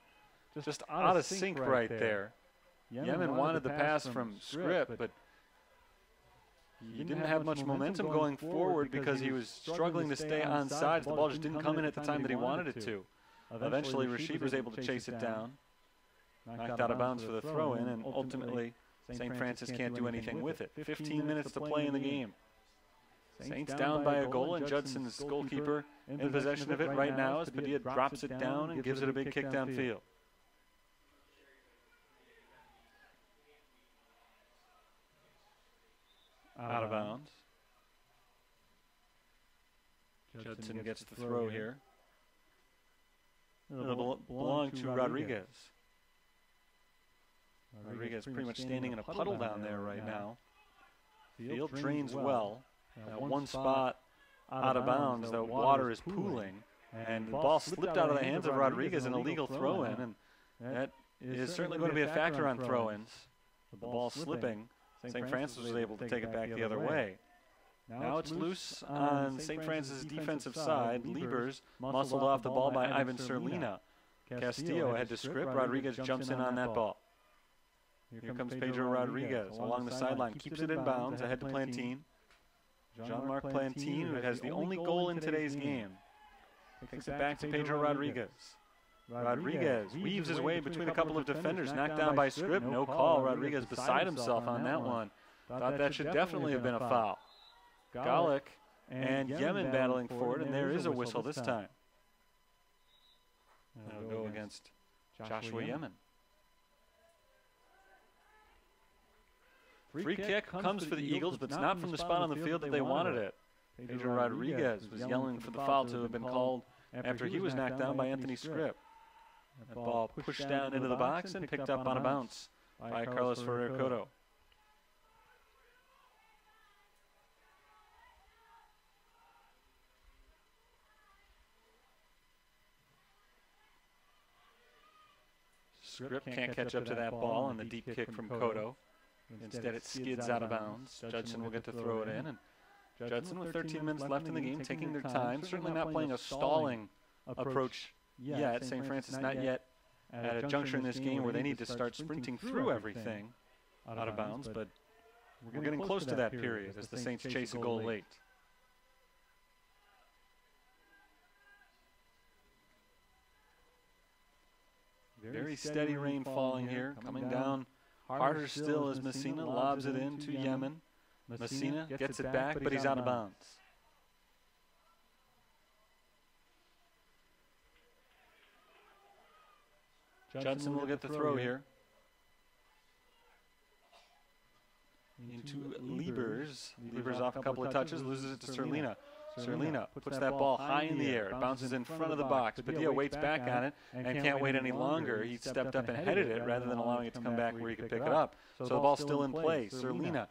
Just out of sync right there. Yemen wanted the pass from Scripp, but he didn't have much momentum going forward because he was struggling to stay on sides. The ball just didn't come in at the time that he wanted it to. Eventually, Rashid was able to chase it down. Knocked out of bounds for the throw-in, and ultimately, St. Francis can't do anything with it. 15 minutes to play in the game. Saints down by a goal, and Judson's goalkeeper in possession of it right now as Padilla drops it down and gives it a big kick downfield. Out of bounds. Judson gets the throw here. It'll belong to Rodriguez. Rodriguez pretty much standing in a puddle down there right now. Field drains well. That one spot out of bounds, the water is pooling. And the ball slipped out of the hands of Rodriguez, an illegal throw-in. And that is certainly going to be a factor on throw-ins. The ball slipping. St. Francis was able to take it back the other way. Now it's loose on St. Francis' defensive side. Libers muscled off the ball by Ivan Serlina. Castillo had to Scripp. Rodriguez jumps in on that ball. Here comes Pedro Rodriguez along the sideline. Keeps it in bounds ahead to Plantin. Jean-Marc Plantin, who has the only goal in today's game, takes it back to Pedro Rodriguez. Rodriguez weaves his way between a couple of defenders, knocked down by Scripp. No call. Rodriguez beside himself on that one. Thought that should definitely have been a foul. Golick and Yemen battling for it, and there is a whistle this time. That'll go against Joshua Yemen. Free kick comes for the Eagles, but it's not from the spot on the field that they wanted it. Pedro Rodriguez was yelling for the foul to have been called after he was knocked down by Anthony Scripp. That ball pushed down into the box and picked up on a bounce by Carlos Ferrer-Cotto. Scripp can't catch up to that ball on the deep kick from Cotto. Instead, it skids out of bounds. Judson will get to throw it in. And Judson, with 13 minutes left in the game, taking their time, certainly not playing a stalling approach yet. St. Francis not yet at a juncture in this game where they need to start sprinting through everything out of bounds, but we're getting close to that period as the Saints chase a goal late. Very steady rain falling here, coming down harder still as Messina lobs it in to Yemen. Messina gets it back, but he's out of bounds. Judson will get the throw here. Into Liebers. Liebers off a couple of touches, loses it to Serlina. Serlina puts that ball high in the air. It bounces in front of the box. Padilla waits back on it and can't wait any longer. He stepped up and headed it rather than allowing it to come back where he could pick it up. So the ball's still in play. Serlina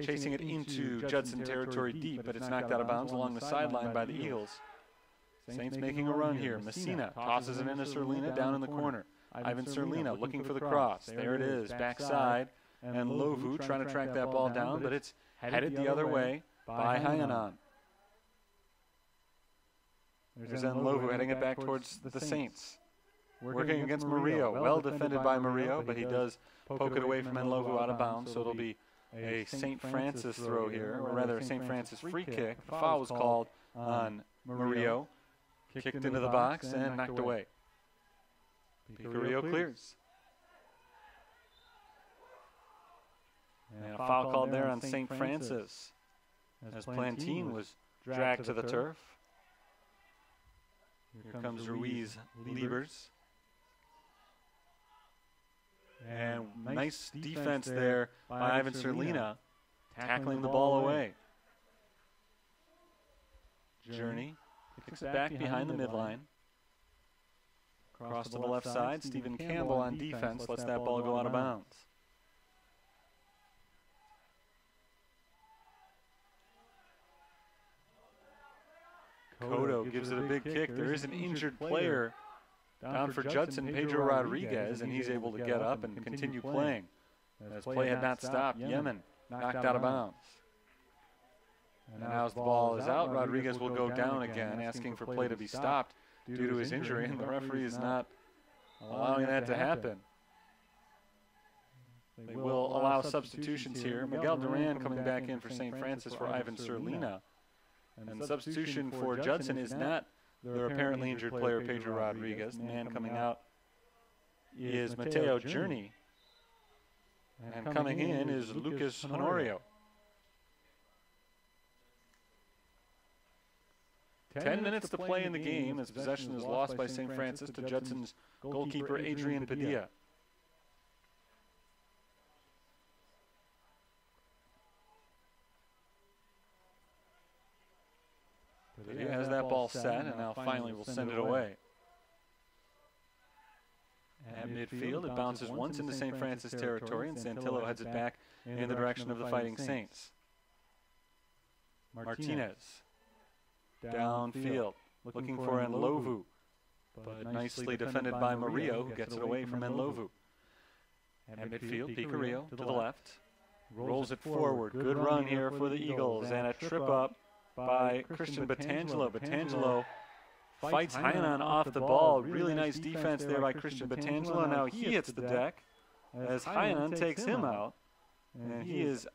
chasing it into Judson territory deep, but it's knocked out of bounds along the sideline by the Eagles. Saints making a run here. Messina tosses it into Serlina down in the corner. Ivan Serlina looking for the cross. There it is, backside. And Lovu trying to track that ball down, but it's headed the other way by Hyanan. There's then Lovu heading it back towards the Saints. Working against Murillo. Well defended by Murillo, but he does poke it away from Lovu out of bounds, so it'll be a St. Francis throw here, or rather a St. Francis free kick. Foul was called on Murillo. Kicked into the box and knocked away. Picarillo clears. And a foul called there on St. Francis as Plantine was dragged to the turf. Here comes Ruiz Liebers. And nice defense there by Ivan Serlina, tackling the ball away. Journey kicks it back behind the midline. Across to the left side, Stephen Campbell on defense lets that ball go out of bounds. Cotto gives it a big kick. There is an injured player down for Judson, Pedro Rodriguez, and he's able to get up and continue playing. As play had not stopped, Yemen knocked out of bounds. And now as the ball is out, Rodriguez will go down again, asking for play to be stopped due to his injury, and the referee is not allowing that to happen. They will allow substitutions here. Miguel Duran coming back in for St. Francis for Ivan Serlina. And the substitution for Judson is not their apparently injured player, Pedro Rodriguez. The man coming out is Mateo Journey. And coming in is Lucas Honorio. 10 minutes to play in the game as possession is lost by St. Francis to Judson's goalkeeper, Adrian Padilla. Padilla has that ball set and now finally will send it away. At midfield, it bounces once into St. Francis territory, and Santillo heads it back in the direction of the Fighting Saints. Martinez, downfield, looking for Nlovu, but nicely defended by Murillo, who gets it away from Nlovu. At midfield, Picarillo to the left, rolls it forward. Good run here for the Eagles, and a trip up by Christian Batangelo. Batangelo fights Hyanan off the ball. Really nice defense there by Christian Batangelo. Now he hits the deck as Hyanan takes him out. And he is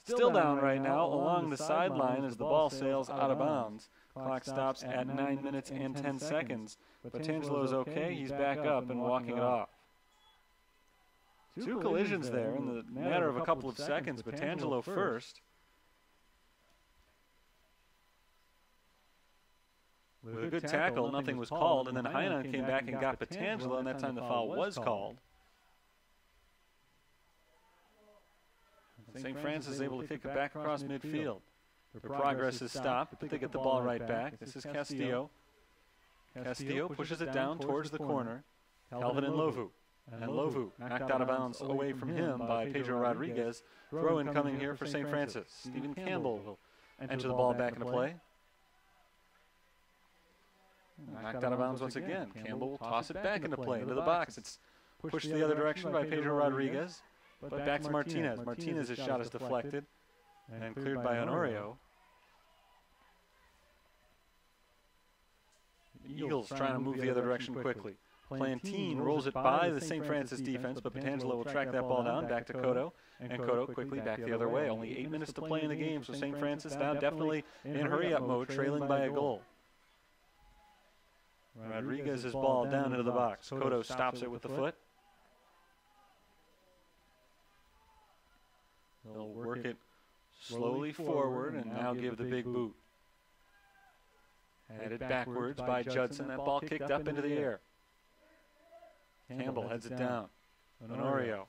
still down right now along the sideline as the ball sails out of bounds. Clock stops at 9 minutes and 10 seconds. Batangelo is okay. He's back up and walking it off. Two collisions there in the matter of a couple of seconds. Batangelo first. With a good tackle, nothing was called, and then Hyanan came back and got Batangelo, and that time the foul was called. St. Francis is able to kick it back across midfield. Their progress is stopped, but they get the ball right back. This is Castillo. Castillo pushes it down towards the corner. Calvin and Lovu. And Lovu knocked out of bounds away from him by Pedro Rodriguez. Throw in coming here for St. Francis. Stephen Campbell will enter the ball back into play. Knocked out of bounds once again. Campbell will toss it back into play, into the box. It's pushed the other direction by Pedro Rodriguez. But back to Martinez. Martinez's shot is deflected and cleared by Honorio. The Eagles trying to move the other direction quickly. Plantine rolls it by the St. Francis defense, but Petangelo will track that ball down back to Cotto. And Cotto quickly back the other way. Only 8 minutes to play in the game, so St. Francis now definitely in hurry-up mode, trailing by a goal. Rodriguez's ball down into the box. Cotto stops it with the foot. They'll work it slowly forward and now give the big boot. Headed backwards by Judson. That ball kicked up into the air. Campbell heads it down. Honorio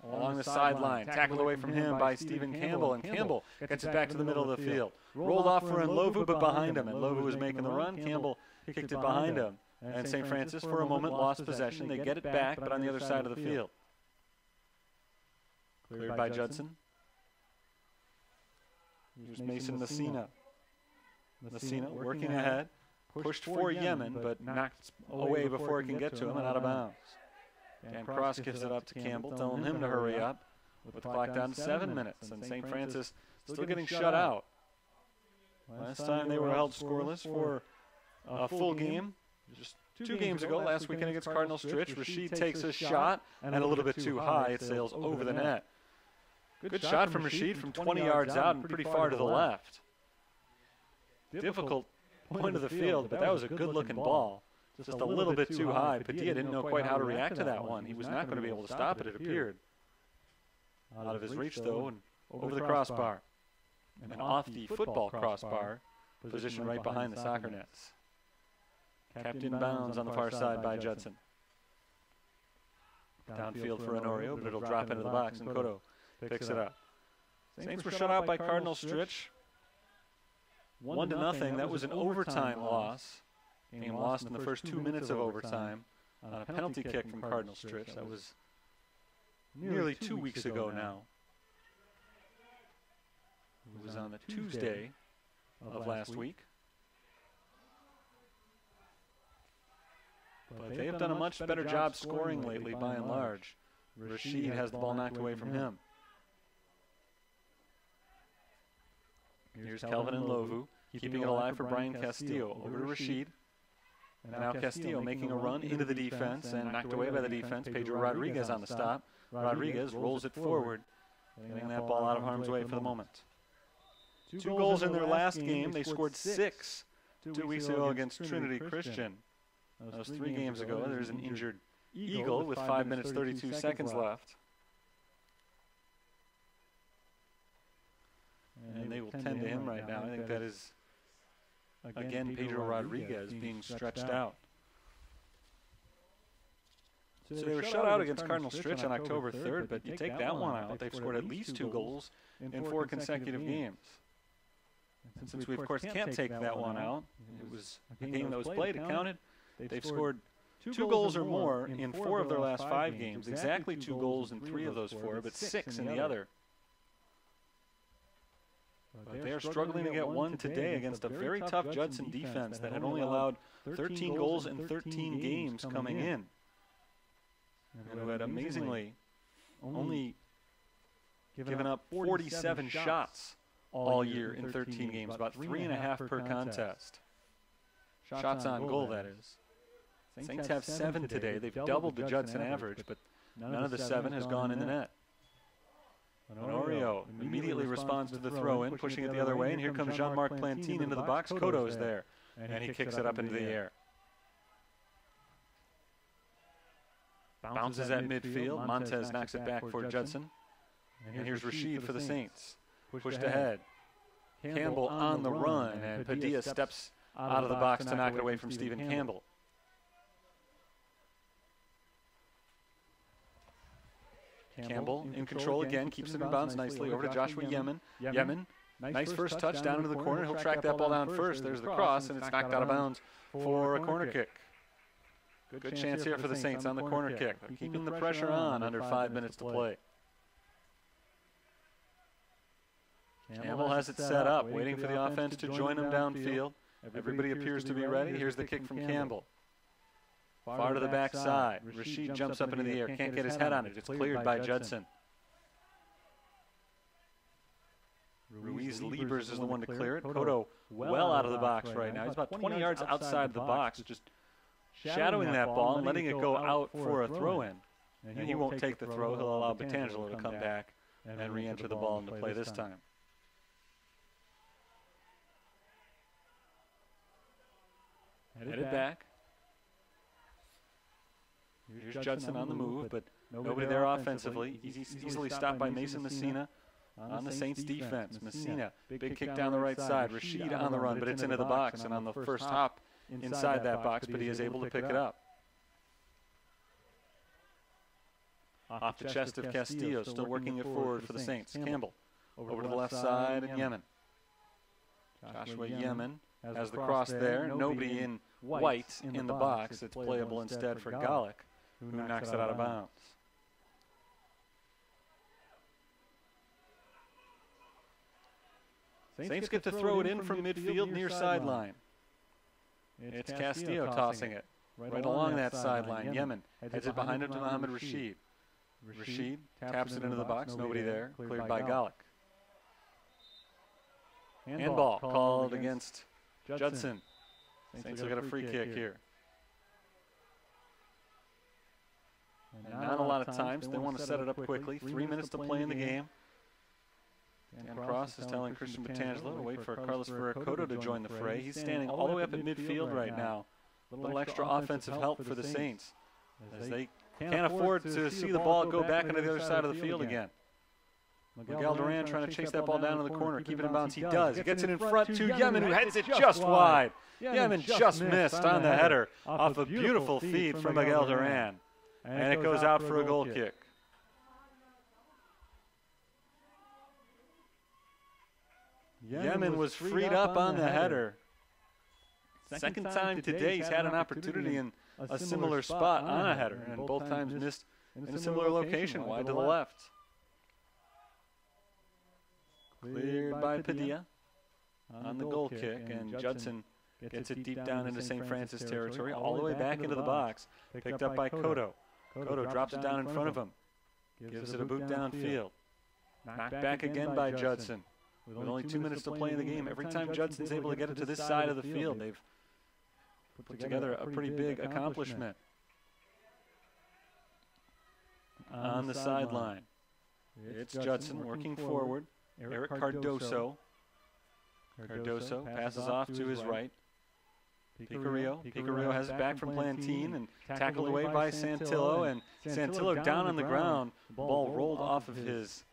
along the sideline. Tackled away from him by Stephen Campbell. And Campbell gets it back to the middle of the field. Rolled off for Nlovu, but behind him. And Nlovu was making the run. Campbell kicked it behind him. And St. Francis, for a moment, lost possession. They get it back, but on the other side of the field. Cleared by Judson. Here's Mason Messina. Messina working ahead. Pushed for Yemen, but knocked away before it can get to him and out of bounds. And Cross gives it up to Campbell, telling him to hurry up with the clock down to 7 minutes. And St. Francis still getting shut out. Last time they were held scoreless for a full game, just 2 games ago, last weekend against Cardinal Stritch. Rashid takes a shot, and a little bit too high. It sails over the net. Good shot from Rashid from 20 yards out and pretty far to the left. Difficult point of the field, but that was a good-looking ball. Just a little bit too high. Padilla didn't know quite how to react to that one. He was not going to be able to stop it, it appeared. Out of his reach, though, and over the crossbar. And off the football crossbar, positioned right behind the soccer nets. Kept in bounds on the far side by Judson. Downfield for Honorio, but it'll drop into the box, and Cotto picks it up. Saints were shut out by Cardinal Stritch. 1-0. That was an overtime loss. Game lost in the first 2 minutes of overtime on a penalty kick from Cardinal Stritch. That was nearly 2 weeks ago now. It was on the Tuesday of last week. But they have done a much better job scoring lately by and large. Rashid has the ball knocked away from him. Here's Calvin and Lovu, keeping it alive for Brian Castillo. Over to Rashid. And now Castillo making a run into the defense and knocked away by the defense. Pedro Rodriguez on the stop. Rodriguez rolls it forward, getting that ball out of harm's way for the moment. 2 goals in their last game. They scored 6 2 weeks ago against Trinity Christian. That was 3 games ago. There's an injured Eagle with 5 minutes 32 seconds left. And they will tend to him right now. I think that is, again, Pedro Rodriguez being stretched out. So they were shut out against Cardinal Stritch on October 3rd, but you take that one out, they've scored at least 2 goals in 4 consecutive games. And since we, of course, can't take that one out, it was a game that was played, it counted. They've scored 2 goals or more in 4 of their last 5 games. Exactly 2 goals in 3 of those 4, but 6 in the other. But they are struggling to get one today against a very tough Judson defense that had only allowed 13 goals in 13 games coming in. And who had amazingly only given up 47 shots all year in 13 games, about 3.5 per contest. Shots on goal, that is. Saints have 7 today. They've doubled the Judson average, but none of the 7 has gone in the net. Honorio immediately responds to the throw-in, pushing it the other way, and here comes Jean-Marc Plantine into the box. Cotto is there, and he kicks it up into the air. Bounces at midfield. Montez knocks it back for Judson. And here's Rashid for the Saints. Pushed ahead. Campbell on the run, and Padilla steps out of the box to knock it away from Stephen Campbell in control again, keeps it in bounds nicely. Over to Joshua Yemen. Yemen, nice first touch down into the corner. He'll track that ball down first. There's the cross, and it's knocked out of bounds for a corner kick. Good chance here for the Saints on the corner kick. They're keeping the pressure on under 5 minutes to play. Campbell has it set up, waiting for the offense to join him downfield. Everybody appears to be ready. Here's the kick from Campbell. Far to the backside. Rashid jumps up into the air. Can't get his head on it. It's cleared by Judson. Ruiz Liebers is the one to clear it. Kodo well out of the box right now. He's about 20 yards outside the box, just shadowing that ball and letting it go out for a throw-in. And he won't take the throw. He'll allow Batangelo to come back and re-enter the ball into play this time. Headed back. Here's Judson on the move, but nobody there offensively. Easily stopped by Mason Messina on the Saints defense. Messina, big kick down the right side. Rashid on the run, but it's into the box and on the first hop inside that box, but he is able to pick it up. Off the chest of Castillo, still working it forward for the Saints. Campbell over to the left side and Yemen. Joshua Yemen has the cross there. Nobody in white in the box. It's playable instead for Gallick, who knocks it out of bounds. Saints get to throw it in from midfield near sideline. It's Castillo tossing it right along that sideline. Yemen heads it behind him to Mohamed Rashid. Rashid taps it into the box. Nobody there. Cleared by Gallick. Handball called against Judson. Saints will get a free kick here. And not a lot of times. They want to set it up quickly. 3 minutes to play in the game. Dan Cross is telling Christian Batangelo to wait for Carlos Ferrer-Cotto to join the fray. He's standing all the way up at midfield right now. A little extra offensive help for the Saints, as they can't afford to see the ball go back into the other side of the field again. Miguel Duran trying to chase that ball down in the corner, keep it in bounds. He does. He gets it in front to Yemen, who heads it just wide. Yemen just missed on the header off a beautiful feed from Miguel Duran. And it goes out for a goal kick. Yemen was freed up on the header. Second time today he's had an opportunity in a similar spot on a header, and both times missed in a similar location, wide to the left. Cleared by Padilla on the goal kick, and Judson gets it deep down into St. Francis territory, all the way back into the box, picked up by Kodo. Kodo drops it down in front of him, gives it a boot downfield. Knocked back again by Judson. With only 2 minutes to play in the game, every time Judson's able to get it to this side of the field, they've put together a pretty big accomplishment. On the sideline, it's Judson working forward. Eric Cardoso. Cardoso passes off to his right. Picarillo has it back from Plantine and tackled away by Santillo. And Santillo down on the ground. The ball rolled off of his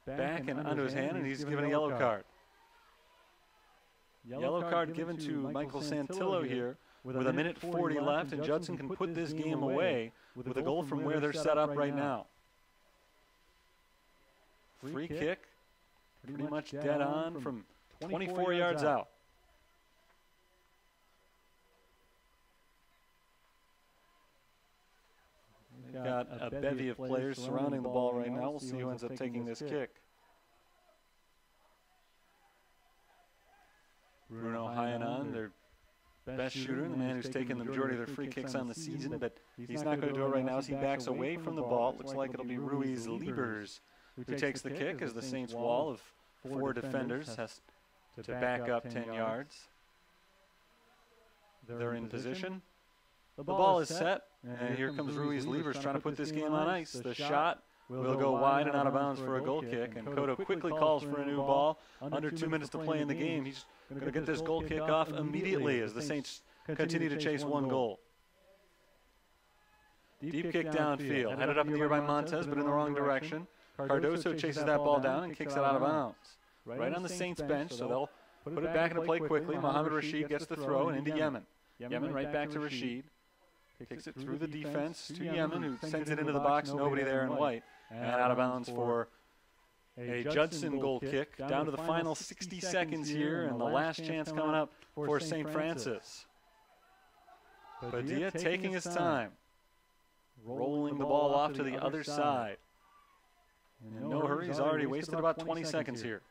back and onto his hand, and he's given a yellow card. Yellow card given to Michael Santillo here with a minute 40 left, and Judson can put this game away with a goal from where they're set up right now. Free kick, pretty much dead on from 24 yards out. They've got a bevy of players surrounding the ball right now. We'll see who ends up taking this kick. Bruno Hyanon, their best shooter, the man who's taken the majority of their free kicks on the season, but he's not going to do it right now as he backs away from the ball. It looks like it'll be Ruiz Liebers who takes the kick, as the Saints' wall of 4 defenders has to back up 10 yards. They're in position. The ball is set, and here comes Ruiz Liebers trying to put this game on ice. The shot will go wide and out of bounds for a goal kick, and Kodo quickly calls for a new ball. Under 2 minutes to play in the game. He's going to get this goal kick off immediately as the Saints continue to chase 1 goal. Deep kick downfield, headed up in the air by Montez, but in the wrong direction. Cardoso chases that ball down and kicks it out of bounds. Right on the Saints bench, so they'll put it back into play quickly. Mohamed Rashid gets the throw and into Yemen. Yemen right back to Rashid. Kicks it through the defense to Yemen, who sends it into the box. Nobody there in white. and out of bounds for a Judson goal kick. Down to the final 60 seconds here, and the last chance coming up for St. Francis. Padilla taking his time, rolling the ball off to the other side. In no hurry, he's already wasted about 20 seconds here.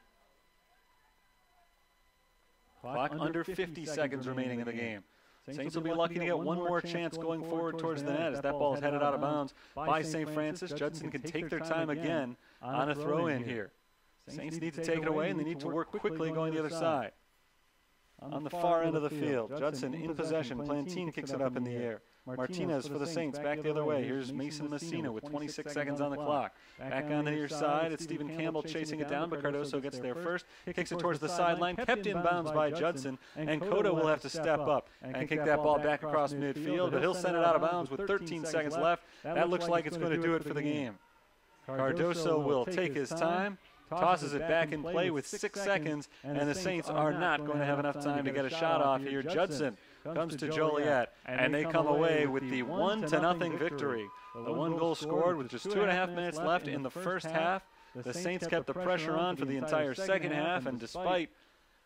Clock under 50 seconds remaining in the game. Saints will be lucky to get one more chance going forward towards the net as that ball is headed out of bounds by St. Francis. Judson can take their time again on a throw-in here. Saints need to take it away, and they need to work quickly going the other side. On the far end of the field, Judson in possession. Plantine kicks it up in the air. Martinez for the Saints, back the other way. Here's Mason Messina with 26 seconds on the clock. Back on the near side, it's Stephen Campbell chasing it down, but Cardoso gets there first. Kicks it towards the sideline, kept in bounds by Judson, and Cotto will have to step up and kick that ball back across midfield, but he'll send it out of bounds with 13 seconds left. That looks like it's going to do it for the game. Cardoso will take his time, tosses it back in play with 6 seconds, and the Saints are not going to have enough time to get a shot off here. Judson comes to Joliet, and they come away with the 1-0 victory. The one goal scored with just 2.5 minutes left in the first half. The Saints kept the pressure on for the entire second half, and despite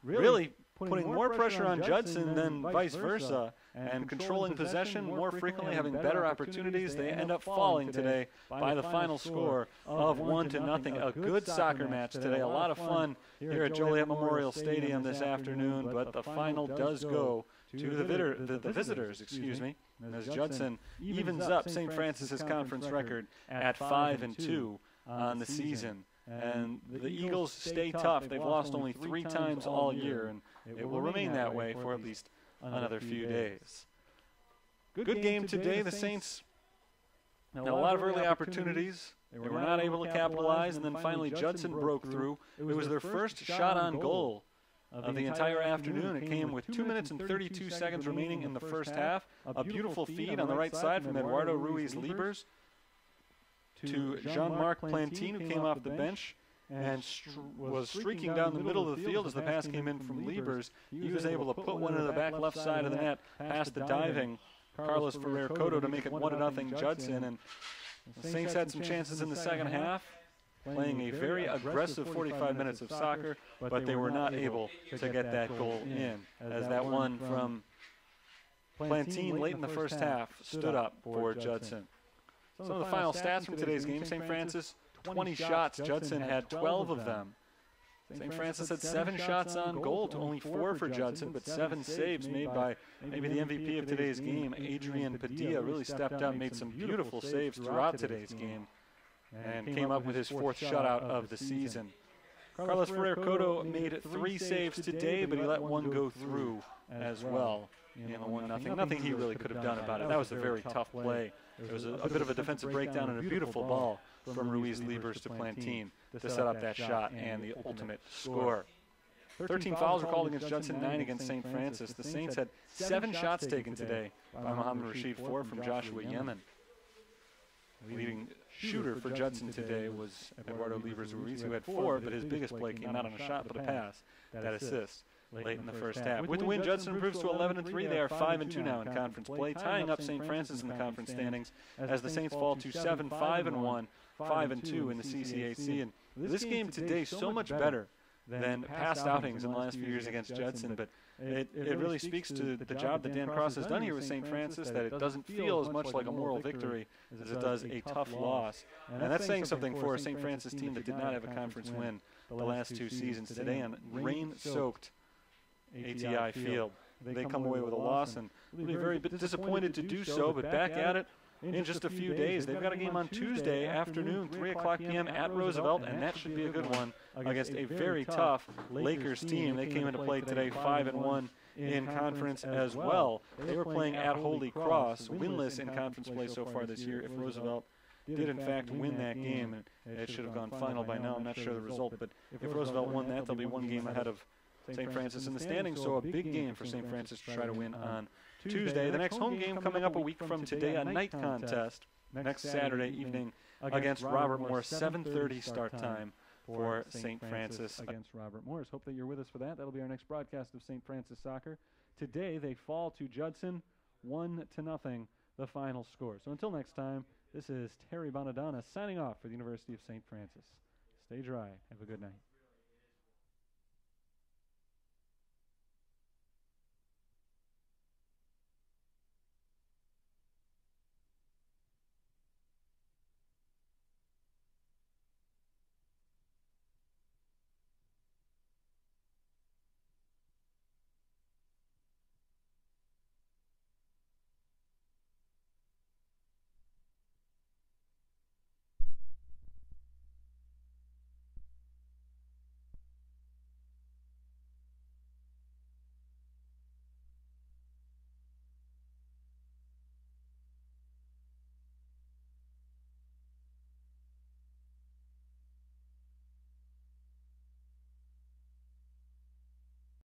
really putting more pressure on Judson than vice versa, and controlling possession more frequently, having better opportunities, they end up falling today by the final score of 1-0. A good soccer match today, a lot of fun here at Joliet Memorial Stadium this afternoon, but the final does go to the visitors, as Judson evens up St. Francis's conference record at 5-2 on the season. And the Eagles stay tough. They've lost only 3 times all year, and it will remain that way for at least another few days. Good game today. The Saints had a lot of early opportunities. They were not able to capitalize, and then finally Judson broke through. It was their first shot on goal of the entire afternoon. It came with 2 minutes and 32 seconds remaining in the first half. A beautiful feed on the right side from Eduardo Ruiz-Libers to Jean-Marc Plantine, who came off the bench and was streaking down the middle of the field as the pass came in from Libers. He was able to put one into the back left side of the net past the diving Carlos Ferrer Cotto to make it 1-0 Judson. And the Saints had some chances in the second half, playing a very aggressive 45 minutes of soccer, but they were not able to get that goal in, as that one from Plantine late in the first half stood up for Judson. Some of the final stats from today's game: St. Francis, 20 shots. Judson had 12 of them. St. Francis had 7 shots on goal to only 4 for Judson, but 7 saves made by maybe the MVP of today's game, Adrian Padilla. Really stepped up, made some beautiful saves throughout today's game, and came up with his 4th shutout of the season. Carlos Ferrer Cotto made 3 saves today, but he let one go through as well in the 1-0. Nothing he really could have done about it. That was a very tough play. It was a bit of a defensive breakdown and a beautiful ball from Ruiz-Libers to Plantine to set up that shot and the ultimate score. 13 fouls were called against Judson, 9 against St. Francis. The Saints had 7 shots taken today by Mohamed Rashid, 4 from Joshua Yemen. The leading shooter for Judson today was Eduardo Libers-Ruiz, who had 4, but his biggest play came not on a shot but a pass, that assist late in the first half. With the win, Judson improves to 11-3. They are 5-2 now in conference play, tying up St. Francis in the conference standings as the Saints fall to 7-5-1, 5-2 in the CCAC. And this game today so much better than past outings in the last few years against Judson, but it really speaks to the job that Dan Cross has done here with St. Francis, that it doesn't feel as much like a moral victory as it does a tough loss. And that's saying something for a St. Francis team that did not have a conference win the last 2 seasons. Today on rain-soaked ATI Field, they come away with a loss, and really very disappointed to do so, but back at it in just a few days. They've got a game on Tuesday afternoon, 3 o'clock p.m. at Roosevelt, and that should be a good one against a very tough Lakers team. They came into play today 5-1 in conference as well. They were playing at Holy Cross, winless in conference play so far this year. If Roosevelt did in fact win that game, it should have gone final by now. I'm not sure the result, but if Roosevelt won that, they'll be 1 game ahead of St. Francis in the standings, so a big game for St. Francis to try to win on Tuesday. The next home game coming up a week from today, a night contest next Saturday evening against Robert Morris, 7:30 start time for St. Francis against Robert Morris. Hope that you're with us for that. That'll be our next broadcast of St. Francis soccer. Today they fall to Judson 1-0, the final score. So until next time, This is Terry Bonadonna signing off for the University of St. Francis. Stay dry. Have a good night.